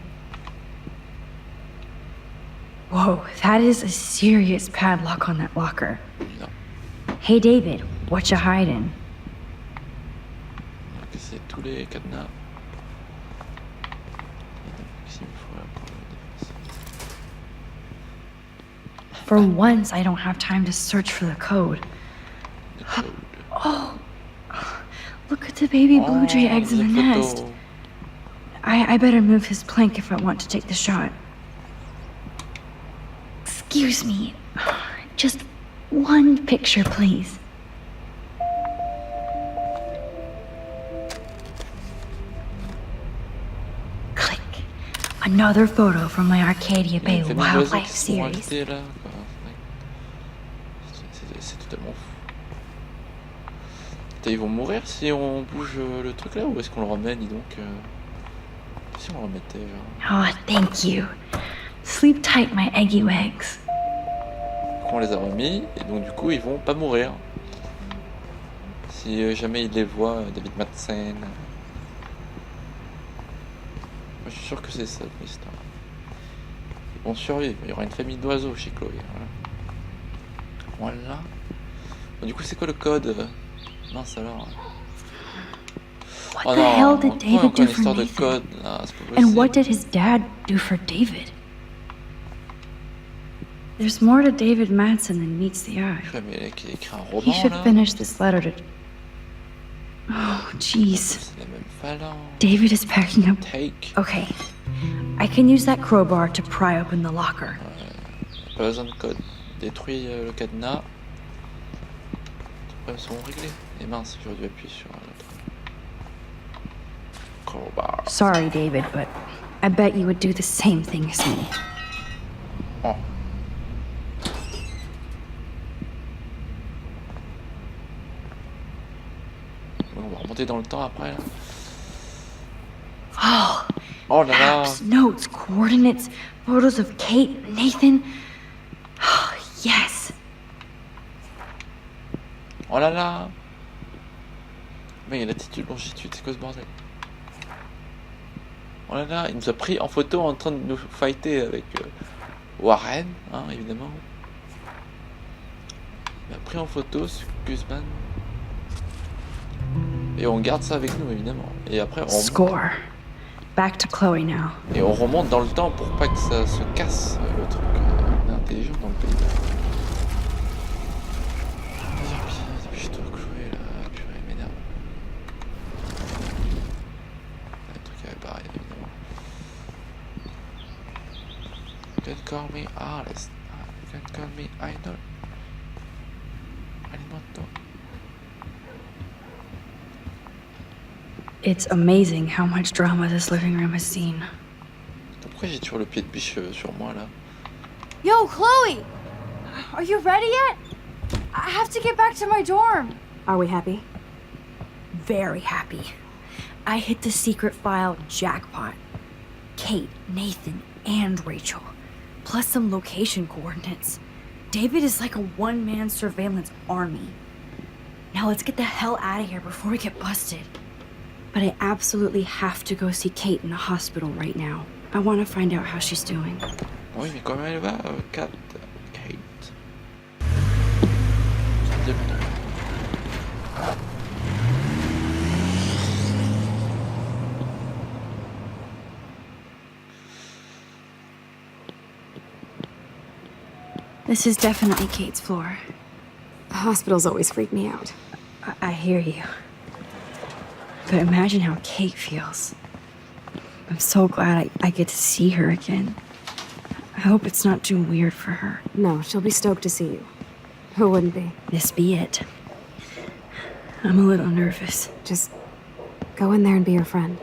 Whoa, that is a serious padlock on that locker. Non. Hey David, what you hiding? On a cassé tous les cadenas. Maxime Fouet pour la défense. For once, I don't have time to search for the code. Le code. Oh, look at the baby blue jay eggs in the les nest. photos. I better move his plank if I want to take the shot. Excuse me. Just one picture, please. Another photo from my Arcadia Il y a Bay une famille d'oiseaux wildlife qui se sont series. rajoutés là. Quoi. C'est totalement fou. Putain, ils vont mourir si on bouge le truc là ou est-ce qu'on le remet, dis donc si on le remettait genre. Oh, thank you. Sleep tight, my eggy legs. On les a remis et donc du coup ils vont pas mourir. Si jamais il les voit, David Madsen. Moi je suis sûr que c'est ça l'histoire. Ils vont survivre, il y aura une famille d'oiseaux chez Chloé. Voilà. Bon, du coup c'est quoi le code? Mince alors. What Oh the non, hell did encore David do une for histoire de Nathan? code. Ah, c'est pas And possible. what did his dad do for David? There's more to David Madsen than meets the eye. Ouais, mais il a écrit un He roman should là. finish this letter to... Oh, jeez. C'est la même phalange. David is packing up. Take. Okay. I can use that crowbar to pry open the locker. Pas besoin de code. Détruis le cadenas. Les problèmes seront réglés. Et mince, j'aurais dû appuyer sur l'autre. Crowbar. Sorry, David, but I bet you would do the same thing as me. Oh. Bon, on va remonter dans le temps après là. Oh, Oh là là. maps, notes, coordinates, photos of Kate, Nathan. Oh, yes. Oh là là. Mais il y a latitude, longitude, c'est quoi ce bordel? Oh là là, il nous a pris en photo en train de nous fighter avec Warren, hein, évidemment. Il m'a pris en photo, ce Guzman. Et on garde ça avec nous, évidemment. Et après, on Score. Back to Chloe now. Et on remonte dans le temps pour pas que ça se casse, le truc intelligent dans le pays. Dépêche-toi, Chloé, là, purée, m'énerve. Le truc à réparer, évidemment. You can call me Alice. You can call me Idol. Alimento. It's amazing how much drama this living room has seen. Pourquoi j'ai toujours le pied de biche sur moi, là? Yo, Chloe! Are you ready yet? I have to get back to my dorm. Are we happy? Very happy. I hit the secret file jackpot. Kate, Nathan, and Rachel. Plus some location coordinates. David is like a one-man surveillance army. Now let's get the hell out of here before we get busted. But I absolutely have to go see Kate in the hospital right now. I want to find out how she's doing. Oui, mais comment elle va, Kate? This is definitely Kate's floor. Hospitals always freak me out. I hear you. But imagine how Kate feels. I'm so glad I get to see her again. I hope it's not too weird for her. No, she'll be stoked to see you. Who wouldn't be? This be it. I'm a little nervous. Just go in there and be your friend.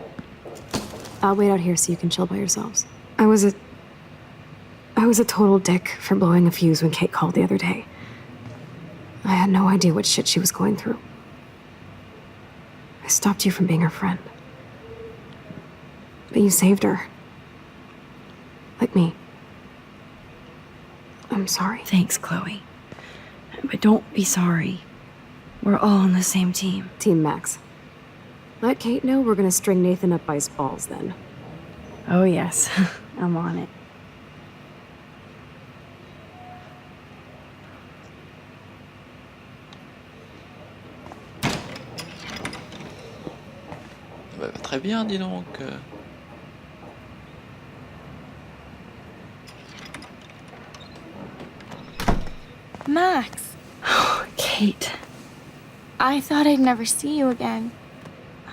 I'll wait out here so you can chill by yourselves. I was a total dick for blowing a fuse when Kate called the other day. I had no idea what shit she was going through. I stopped you from being her friend. But you saved her. Like me. I'm sorry. Thanks, Chloe. But don't be sorry. We're all on the same team. Team Max. Let Kate know we're gonna string Nathan up by his balls then. Oh, yes. I'm on it. Bah, très bien, dis donc. Max, Kate. I thought I'd never see you again.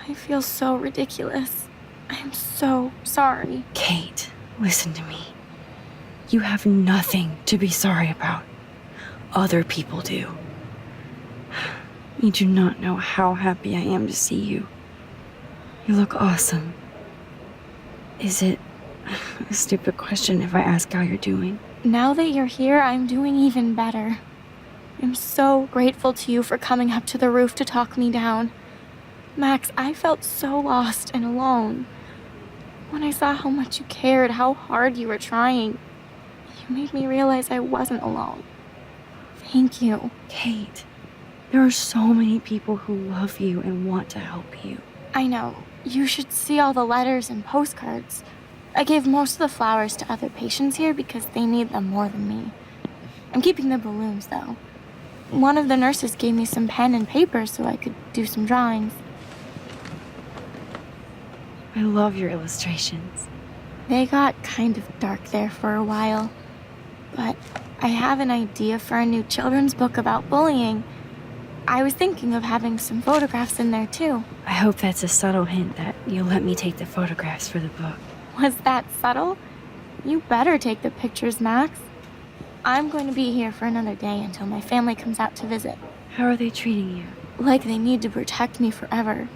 I feel so ridiculous. I'm so sorry. Kate, listen to me. You have nothing to be sorry about. Other people do. You do not know how happy I am to see you. You look awesome. Is it A stupid question if I ask how you're doing. Now that you're here, I'm doing even better. I'm so grateful to you for coming up to the roof to talk me down. Max, I felt so lost and alone. When I saw how much you cared, how hard you were trying, you made me realize I wasn't alone. Thank you. Kate, there are so many people who love you and want to help you. I know. You should see all the letters and postcards. I gave most of the flowers to other patients here because they need them more than me. I'm keeping the balloons, though. One of the nurses gave me some pen and paper so I could do some drawings. I love your illustrations. They got kind of dark there for a while. But I have an idea for a new children's book about bullying. I was thinking of having some photographs in there, too. I hope that's a subtle hint that you'll let me take the photographs for the book. Was that subtle? You better take the pictures, Max. I'm going to be here for another day until my family comes out to visit. How are they treating you? Like they need to protect me forever.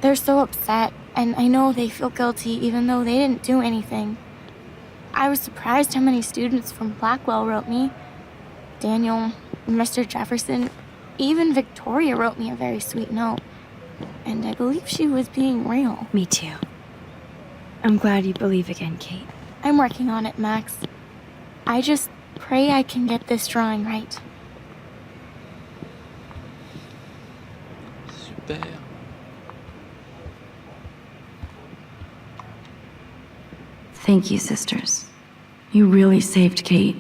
They're so upset, and I know they feel guilty even though they didn't do anything. I was surprised how many students from Blackwell wrote me. Daniel, Mr. Jefferson, even Victoria wrote me a very sweet note. And I believe she was being real. Me too. I'm glad you believe again, Kate. I'm working on it, Max. I just pray I can get this drawing right. Super. Thank you, sisters. You really saved Kate.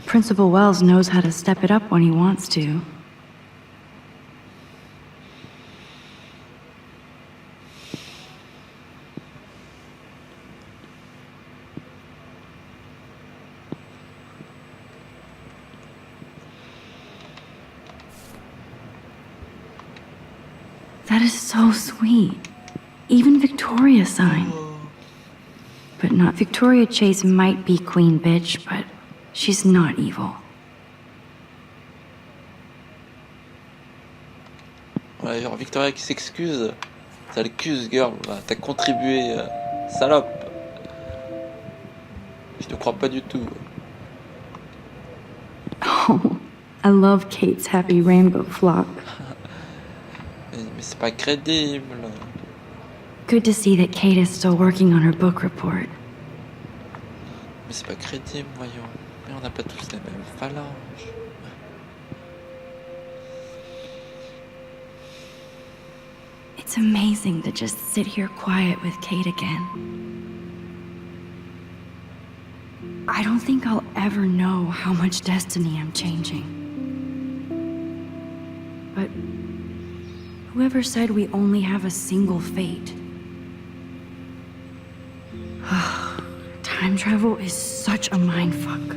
Principal Wells knows how to step it up when he wants to. That is so sweet. Even Victoria signed. But not Victoria Chase might be queen bitch, but she's not evil. Voilà, genre Victoria qui s'excuse. Ça l'accuse, girl. Bah, t'as contribué, salope. Je te crois pas du tout. Oh, I love Kate's happy rainbow flock. Mais c'est pas crédible. Good to see that Kate is still working on her book report. Mais c'est pas crédible, voyons. Mais on n'a pas tous les mêmes phalanges. It's amazing to just sit here quiet with Kate again. I don't think I'll ever know how much destiny I'm changing. But whoever said we only have a single fate? Time travel is such a mindfuck.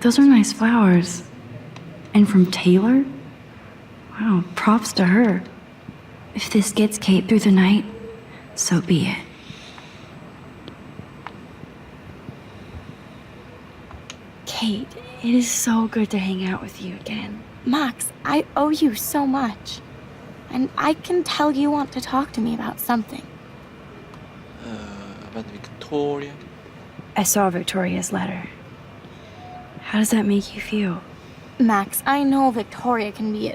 Those are nice flowers. And from Taylor? Wow, props to her. If this gets Kate through the night, so be it. Kate, it is so good to hang out with you again. Max, I owe you so much. And I can tell you want to talk to me about something. About Victoria. I saw Victoria's letter. How does that make you feel? Max, I know Victoria can be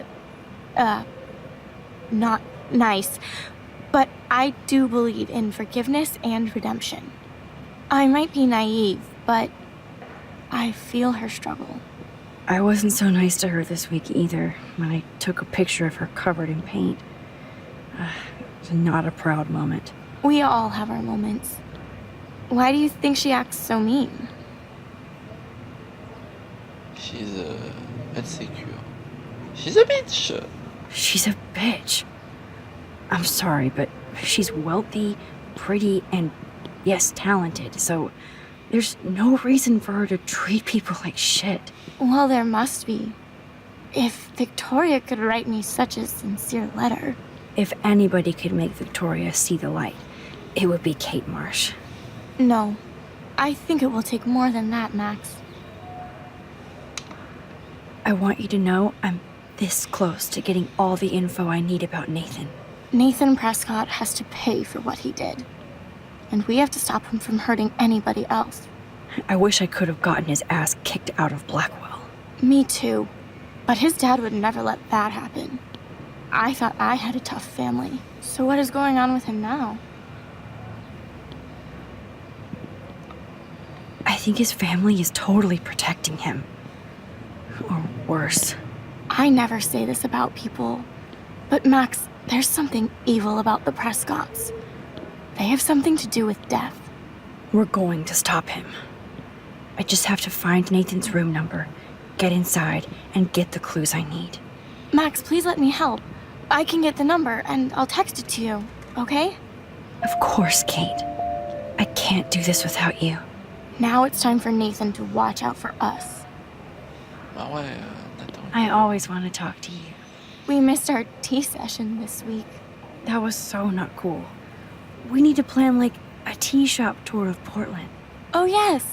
not nice, but I do believe in forgiveness and redemption. I might be naive, but I feel her struggle. I wasn't so nice to her this week either, when I took a picture of her covered in paint. It was not a proud moment. We all have our moments. Why do you think she acts so mean? She's insecure. She's a bitch. She's a bitch. I'm sorry, but she's wealthy, pretty, and yes, talented, so there's no reason for her to treat people like shit. Well, there must be. If Victoria could write me such a sincere letter. If anybody could make Victoria see the light, it would be Kate Marsh. No, I think it will take more than that, Max. I want you to know I'm this close to getting all the info I need about Nathan. Nathan Prescott has to pay for what he did. And we have to stop him from hurting anybody else. I wish I could have gotten his ass kicked out of Blackwell. Me too. But his dad would never let that happen. I thought I had a tough family. So what is going on with him now? I think his family is totally protecting him. Or worse. I never say this about people. But Max, there's something evil about the Prescotts. They have something to do with death. We're going to stop him. I just have to find Nathan's room number, get inside, and get the clues I need. Max, please let me help. I can get the number, and I'll text it to you, okay? Of course, Kate. I can't do this without you. Now it's time for Nathan to watch out for us. Ah ouais, Nathan. I always want to talk to you. We missed our tea session this week. That was so not cool. We need to plan, like, a tea shop tour of Portland. Oh, yes.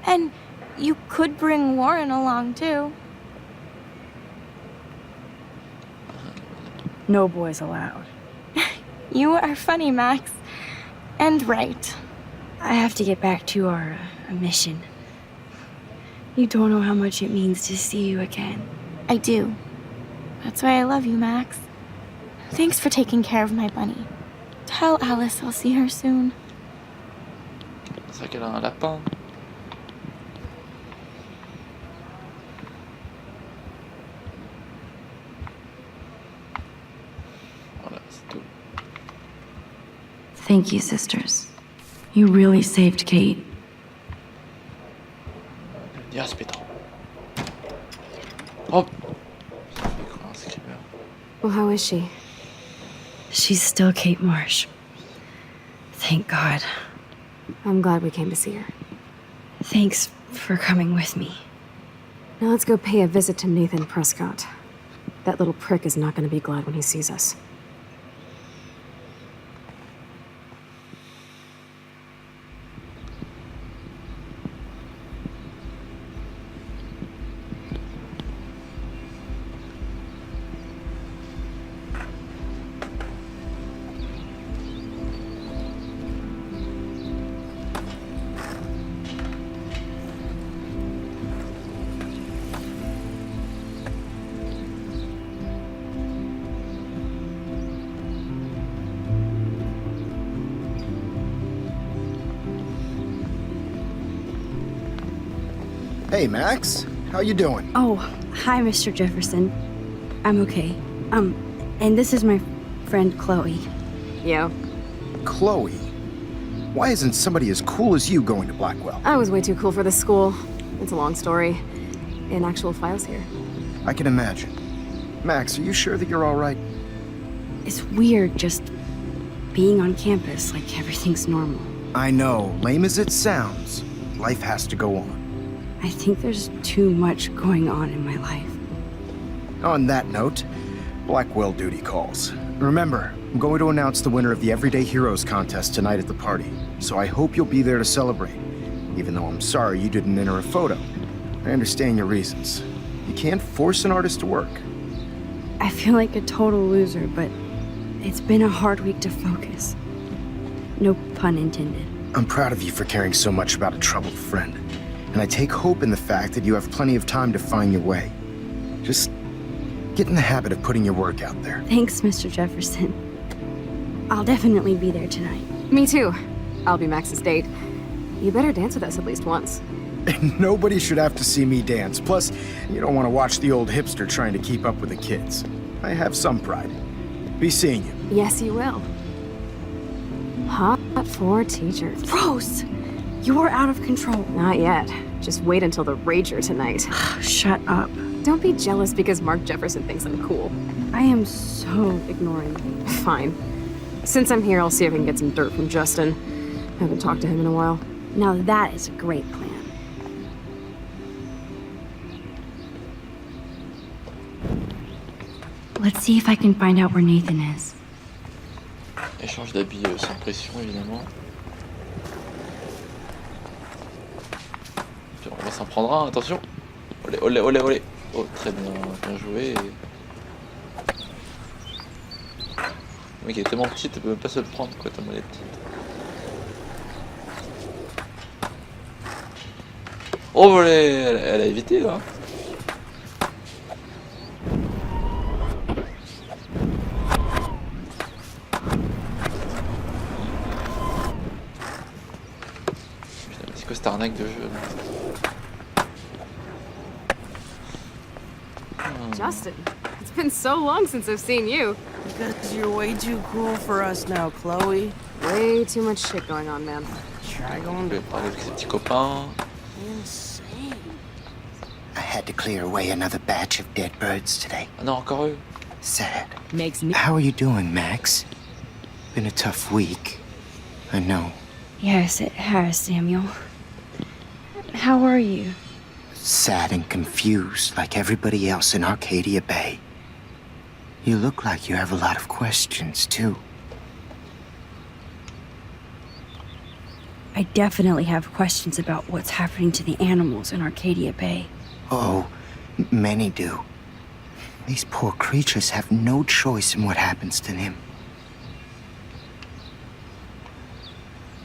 And you could bring Warren along, too. No boys allowed. You are funny, Max. And right. I have to get back to our mission. You don't know how much it means to see you again. I do. That's why I love you, Max. Thanks for taking care of my bunny. Tell Alice I'll see her soon. C'est vrai qu'elle a un lapin. Voilà, c'est tout. Thank you, sisters. You really saved Kate. Yes, Pedro. Oh! Ça fait quoi un screamer? Well, how is she? She's still Kate Marsh. Thank God. I'm glad we came to see her. Thanks for coming with me. Now let's go pay a visit to Nathan Prescott. That little prick is not going to be glad when he sees us. Hey, Max. How you doing? Oh, hi, Mr. Jefferson. I'm okay. And this is my friend Chloe. Yeah. Chloe. Why isn't somebody as cool as you going to Blackwell? I was way too cool for this school. It's a long story. In actual files here. I can imagine. Max, are you sure that you're all right? It's weird just being on campus like everything's normal. I know. Lame as it sounds, life has to go on. I think there's too much going on in my life. On that note, Blackwell duty calls. Remember, I'm going to announce the winner of the Everyday Heroes contest tonight at the party, so I hope you'll be there to celebrate, even though I'm sorry you didn't enter a photo. I understand your reasons. You can't force an artist to work. I feel like a total loser, but it's been a hard week to focus. No pun intended. I'm proud of you for caring so much about a troubled friend, and I take hope in the fact that you have plenty of time to find your way. Just get in the habit of putting your work out there. Thanks, Mr. Jefferson. I'll definitely be there tonight. Me too. I'll be Max's date. You better dance with us at least once. Nobody should have to see me dance. Plus, you don't want to watch the old hipster trying to keep up with the kids. I have some pride. Be seeing you. Yes, you will. Hot for teachers. Rose! You're out of control. Not yet. Just wait until the Rager tonight. Shut up. Don't be jealous because Mark Jefferson thinks I'm cool. I am so ignoring you. Fine. Since I'm here, I'll see if I can get some dirt from Justin. Haven't talked to him in a while. Now that is a great plan. Let's see if I can find out where Nathan is. Échange d'habits sans pression, évidemment. Puis on va s'en prendre un, attention. Olé, olé, olé, olé. Oh, très bien, bien joué. Le mec est tellement petit, tu peux même pas se le prendre, quoi, tellement elle est petite. Oh, volé, elle a évité, là. Putain, mais c'est quoi cette arnaque de jeu, là? Justin, it's been so long since I've seen you. Because you're way too cool for us now, Chloe. Way too much shit going on, man. Try Je going vais parler avec ses petits copains. insane. I had to clear away another batch of dead birds today. Ah non, encore eux. Sad. Makes me. How are you doing, Max? Been a tough week. I know. Yes, it has, Samuel. How are you? Sad and confused like everybody else in Arcadia Bay. You look like you have a lot of questions, too. I definitely have questions about what's happening to the animals in Arcadia Bay. Oh, many do. These poor creatures have no choice in what happens to them.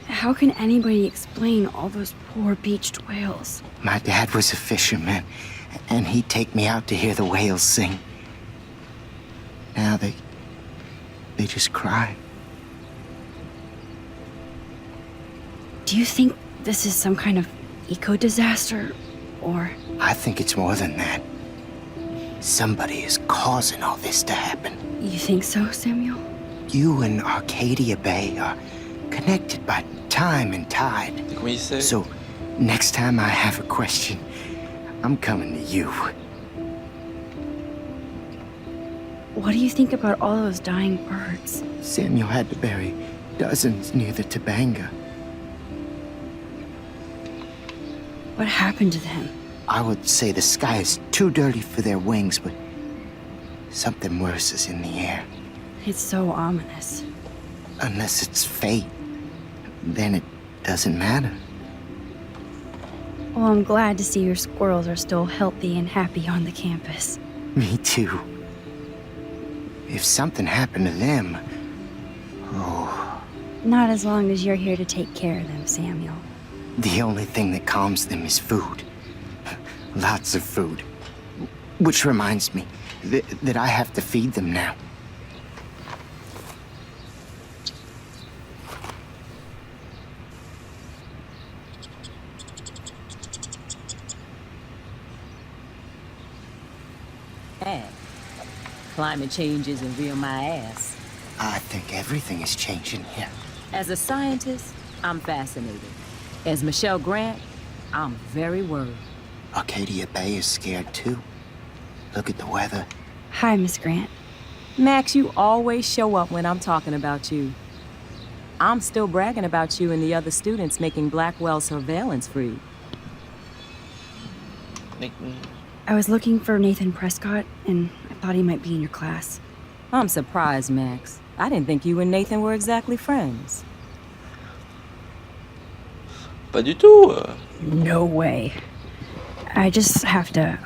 How can anybody explain all those poor beached whales? My dad was a fisherman, and he'd take me out to hear the whales sing. Now they just cry. Do you think this is some kind of eco-disaster, or... I think it's more than that. Somebody is causing all this to happen. You think so, Samuel? You and Arcadia Bay are connected by time and tide. Comment il sait? So, next time I have a question, I'm coming to you. What do you think about all those dying birds? Samuel had to bury dozens near the Tabanga. What happened to them? I would say the sky is too dirty for their wings, but something worse is in the air. It's so ominous. Unless it's fate, then it doesn't matter. Well, I'm glad to see your squirrels are still healthy and happy on the campus. Me too. If something happened to them, oh, Not as long as you're here to take care of them, Samuel. the only thing that calms them is food. Lots of food. Which reminds me that I have to feed them now. Climate change isn't real my ass. I think everything is changing here. As a scientist, I'm fascinated. As Michelle Grant, I'm very worried. Arcadia Bay is scared too. Look at the weather. Hi, Miss Grant. Max, you always show up when I'm talking about you. I'm still bragging about you and the other students making Blackwell surveillance free. I was looking for Nathan Prescott, and I thought he might be in your class. I'm surprised, Max. I didn't think you and Nathan were exactly friends. Pas du tout. No way. I just have to,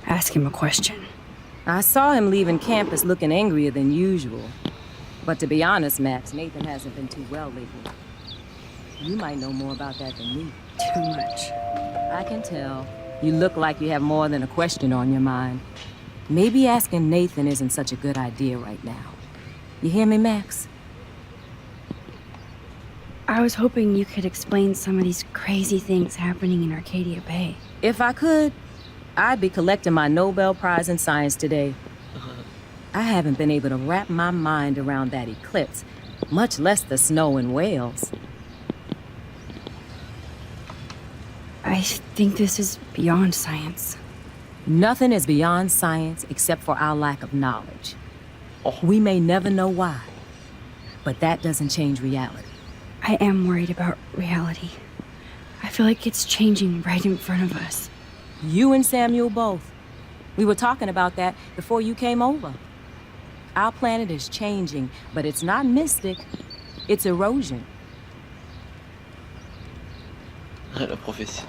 ask him a question. I saw him leaving campus looking angrier than usual. But to be honest, Max, Nathan hasn't been too well lately. You might know more about that than me. Too much. I can tell. You look like you have more than a question on your mind. Maybe asking Nathan isn't such a good idea right now. You hear me, Max? I was hoping you could explain some of these crazy things happening in Arcadia Bay. If I could, I'd be collecting my Nobel Prize in Science today. I haven't been able to wrap my mind around that eclipse, much less the snow in Wales. I think this is beyond science. Nothing is beyond science except for our lack of knowledge. We may never know why, but that doesn't change reality. I am worried about reality. I feel like it's changing right in front of us. You and Samuel both. We were talking about that before you came over. Our planet is changing, but it's not mystic. It's erosion. La prophétie.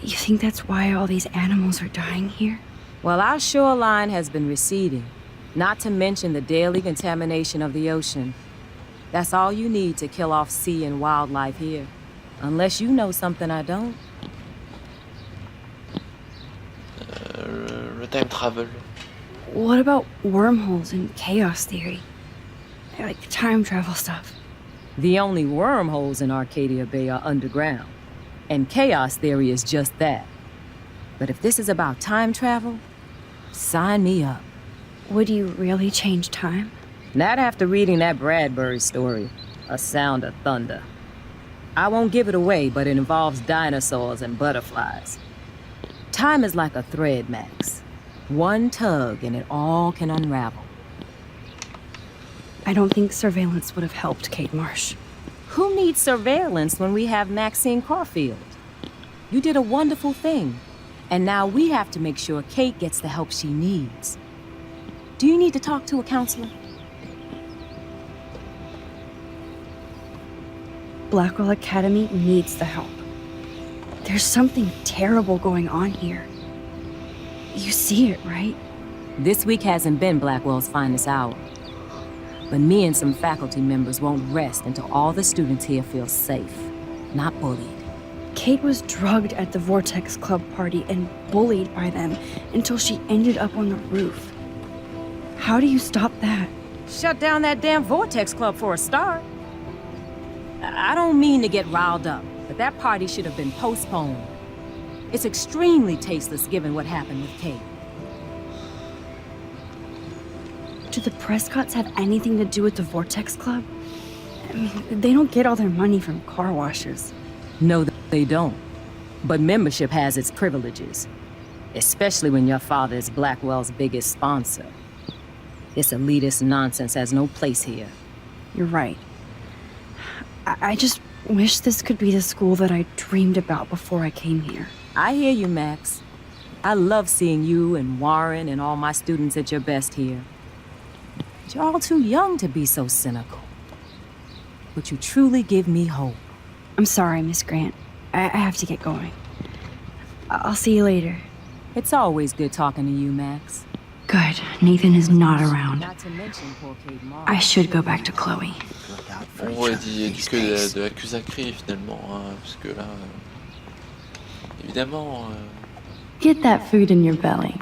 You think that's why all these animals are dying here? Well, our shoreline has been receding, not to mention the daily contamination of the ocean. That's all you need to kill off sea and wildlife here. Unless you know something I don't. Le time travel. What about wormholes and chaos theory? Like time travel stuff. The only wormholes in Arcadia Bay are underground. And chaos theory is just that. But if this is about time travel, sign me up. Would you really change time? Not after reading that Bradbury story, A Sound of Thunder. I won't give it away, but it involves dinosaurs and butterflies. Time is like a thread, Max. One tug and it all can unravel. I don't think surveillance would have helped Kate Marsh. Who needs surveillance when we have Maxine Caulfield? You did a wonderful thing, and now we have to make sure Kate gets the help she needs. Do you need to talk to a counselor? Blackwell Academy needs the help. There's something terrible going on here. You see it, right? This week hasn't been Blackwell's finest hour. But me and some faculty members won't rest until all the students here feel safe, not bullied. Kate was drugged at the Vortex Club party and bullied by them until she ended up on the roof. How do you stop that? Shut down that damn Vortex Club for a start. I don't mean to get riled up, but that party should have been postponed. It's extremely tasteless given what happened with Kate. Do the Prescotts have anything to do with the Vortex Club? I mean, they don't get all their money from car washes. No, they don't. But membership has its privileges, especially when your father is Blackwell's biggest sponsor. This elitist nonsense has no place here. You're right. I just wish this could be the school that I dreamed about before I came here. I hear you, Max. I love seeing you and Warren and all my students at your best here. But you're all too young to be so cynical. But you truly give me hope. I'm sorry, Miss Grant. I have to get going. I'll see you later. It's always good talking to you, Max. Good. Nathan is not around. Not to mention poor Kate Marsh. I should go back to Chloe. On voit que de l'accusacré finalement, hein, parce que là, évidemment. Get that food in your belly.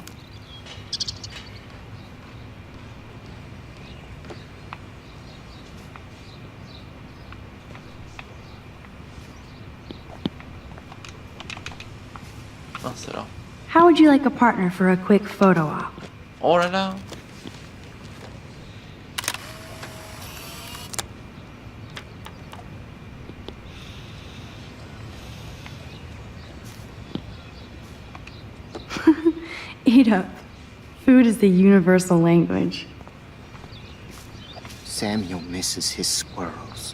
Ah, c'est là. How would you like a partner for a quick photo op? Oh là là. Eat up. Food is the universal language. Samuel misses his squirrels.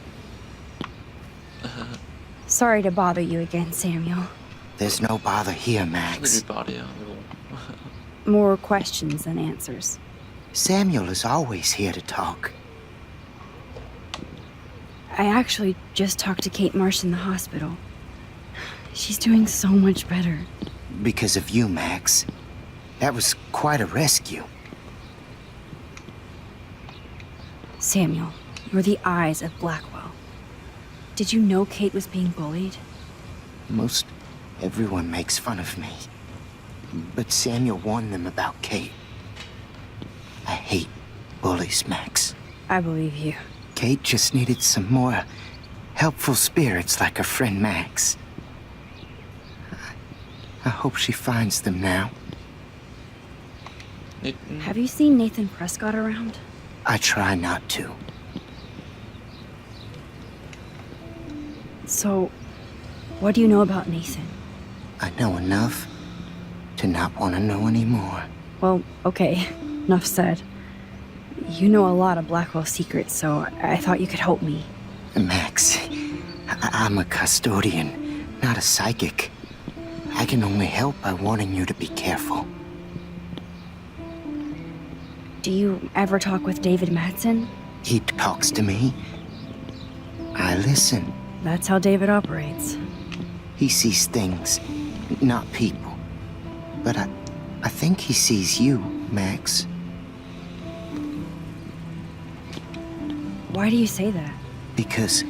Sorry to bother you again, Samuel. There's no bother here, Je vais Max. lui parler, hein, mais bon. More questions than answers. Samuel is always here to talk. I actually just talked to Kate Marsh in the hospital. She's doing so much better. Because of you, Max. That was quite a rescue. Samuel, you're the eyes of Blackwell. Did you know Kate was being bullied? Most everyone makes fun of me. But Samuel warned them about Kate. I hate bullies, Max. I believe you. Kate just needed some more helpful spirits like her friend Max. I hope she finds them now. Have you seen Nathan Prescott around? I try not to. So, what do you know about Nathan? I know enough to not want to know anymore. Well, okay. Enough said. You know a lot of Blackwell secrets, so I thought you could help me. Max, I'm a custodian, not a psychic. I can only help by warning you to be careful. Do you ever talk with David Madsen? He talks to me. I listen. That's how David operates. He sees things, not people. But I think he sees you, Max. Why do you say that? Because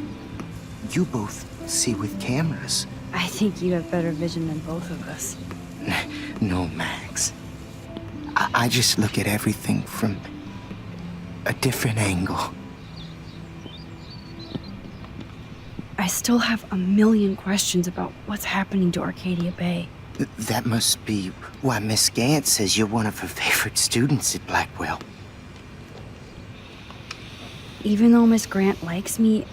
you both see with cameras. I think you have better vision than both of us. No, Max. I just look at everything from a different angle. I still have a million questions about what's happening to Arcadia Bay. That must be why Miss Gant says you're one of her favorite students at Blackwell. Even though Miss Grant likes me,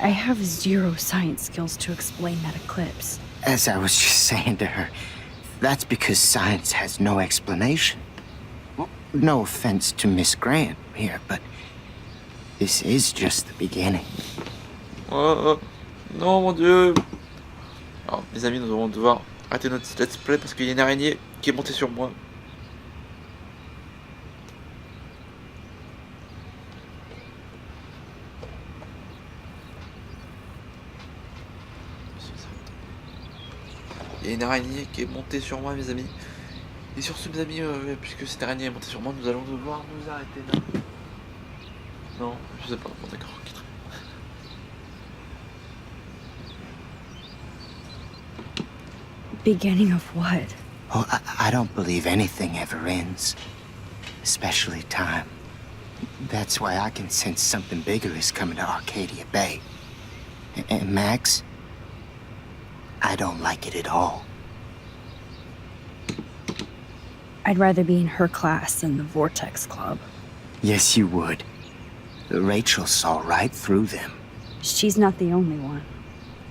I have zero science skills to explain that eclipse. As I was just saying to her, that's because science has no explanation. Well, no offense to Miss Grant here, but this is just the beginning. Non, mon dieu. Alors, mes amis, nous allons devoir arrêter notre let's play parce qu'il y a une araignée qui est montée sur moi. Il y a une araignée qui est montée sur moi, mes amis. Et sur ce, mes amis, puisque cette araignée est montée sur moi, nous allons devoir nous arrêter là. Non, je sais pas. Bon, d'accord. Beginning of what? Oh, I don't believe anything ever ends. Especially time. That's why I can sense something bigger is coming to Arcadia Bay. And Max, I don't like it at all. I'd rather be in her class than the Vortex Club. Yes, you would. Rachel saw right through them. She's not the only one.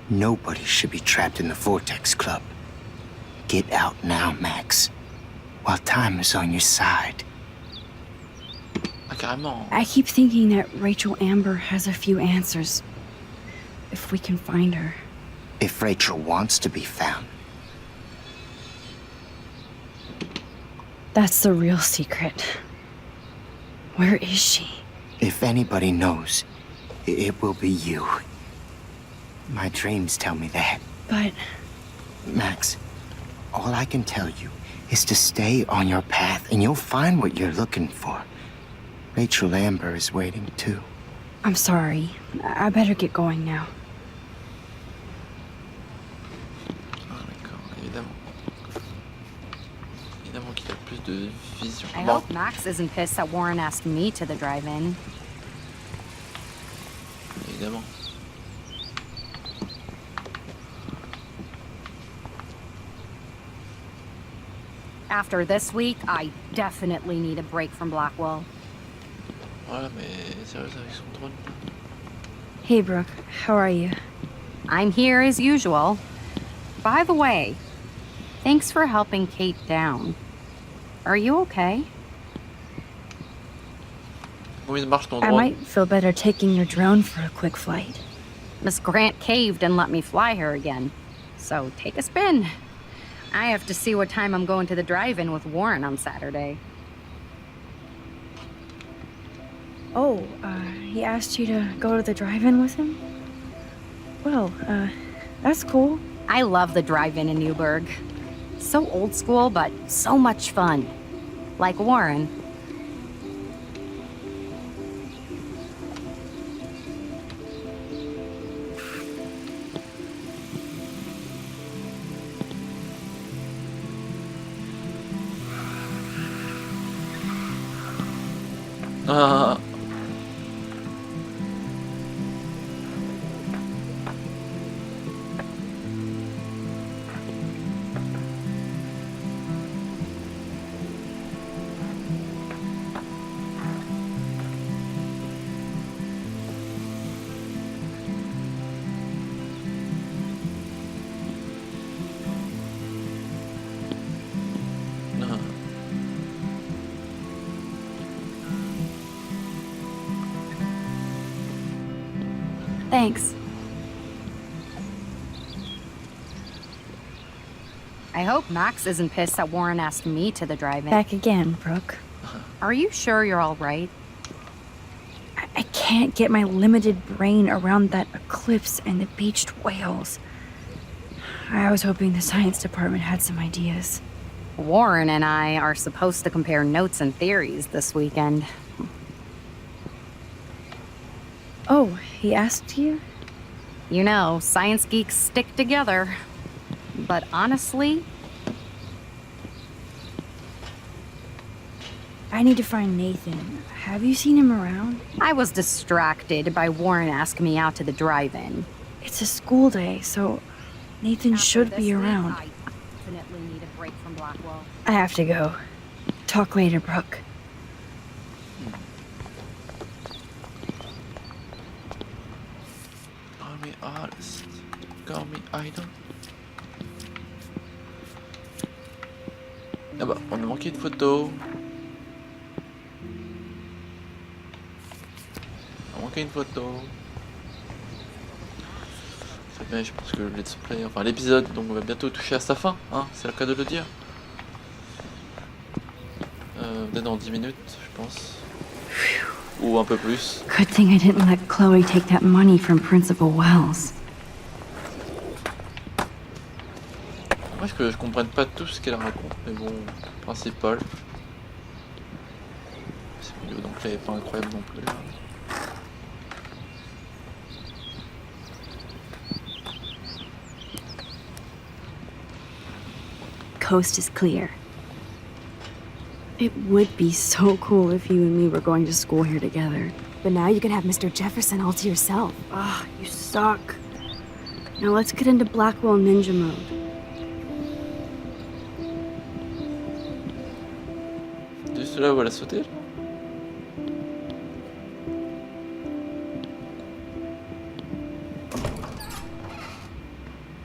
Nobody should be trapped in the Vortex Club. Get out now, Max, while time is on your side. Ah, carrément. I keep thinking that Rachel Amber has a few answers. If we can find her. If Rachel wants to be found. That's the real secret. Where is she? If anybody knows, it will be you. My dreams tell me that. But... Max, all I can tell you is to stay on your path and you'll find what you're looking for. Rachel Amber is waiting too. I'm sorry. I better get going now. Ah, d'accord, évidemment. Évidemment qu'il a plus de vision. I Bon. hope Max isn't pissed that Warren asked me to the drive-in. Évidemment. After this week, I definitely need a break from Blackwell. Voilà, mais sérieux avec son drone. Hey, Brooke. How are you? I'm here as usual. By the way, thanks for helping Kate down. Are you okay? Comment il marche ton I drone? might feel better taking your drone for a quick flight. Miss Grant caved and let me fly her again. So take a spin. I have to see what time I'm going to the drive-in with Warren on Saturday. Oh, he asked you to go to the drive-in with him? Well, that's cool. I love the drive-in in Newburgh. So old school, but so much fun. Like Warren. Ah. Ah. Thanks. I hope Max isn't pissed that Warren asked me to the drive-in. Back again, Brooke. Are you sure you're all right? I can't get my limited brain around that eclipse and the beached whales. I was hoping the science department had some ideas. Warren and I are supposed to compare notes and theories this weekend. Oh, he asked you? You know, science geeks stick together. But honestly, I need to find Nathan. Have you seen him around? I was distracted by Warren asking me out to the drive-in. It's a school day, so Nathan should be around. I definitely need a break from Blackwell. I have to go. Talk later, Brooke. Call me artist. Call me idol. Ah bah, on a manqué une photo. On a manqué une photo. C'est bien, je pense que le let's play, enfin l'épisode, donc va bientôt toucher à sa fin, hein, c'est le cas de le dire. Peut-être dans 10 minutes, je pense. Ou un peu plus. Good thing I didn't let Chloe take that money from Principal Wells. Moi, que je comprenne pas tout ce qu'elle raconte, mais bon, principal. C'est milieu d'anglais est pas incroyable non plus. Coast is clear. It would be so cool if you and me were going to school here together. But now you can have Mr. Jefferson all to yourself. Ah, you suck. Now let's get into Blackwell Ninja mode. Juste là où elle a sauté.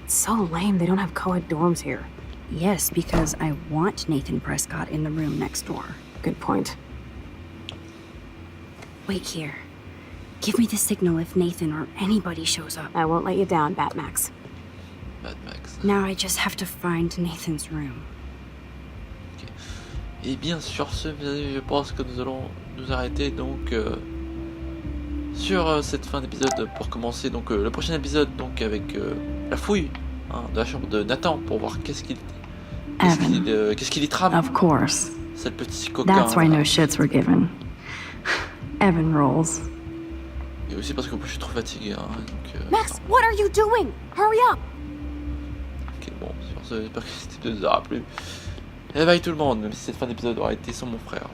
It's so lame they don't have co-ed dorms here. Yes, because I want Nathan Prescott in the room next door. Good point. Wait here. Give me the signal if Nathan or anybody shows up. I won't let you down, Batmax. Mad Max. Now I just have to find Nathan's room. Et bien sur ce, je pense que nous allons nous arrêter donc sur cette fin d'épisode pour commencer donc le prochain épisode donc avec la fouille hein, de la chambre de Nathan pour voir qu'est-ce qu'il y trame. Of course. C'est le petit coquin. That's why no shits were given. Evan rolls. Et aussi parce que je suis trop fatigué. Hein, donc, Max, what are you doing? Hurry up! Ok, bon, sur ce, j'espère que cet épisode vous aura plu. Et bye tout le monde, même si cette fin d'épisode aura été sans mon frère.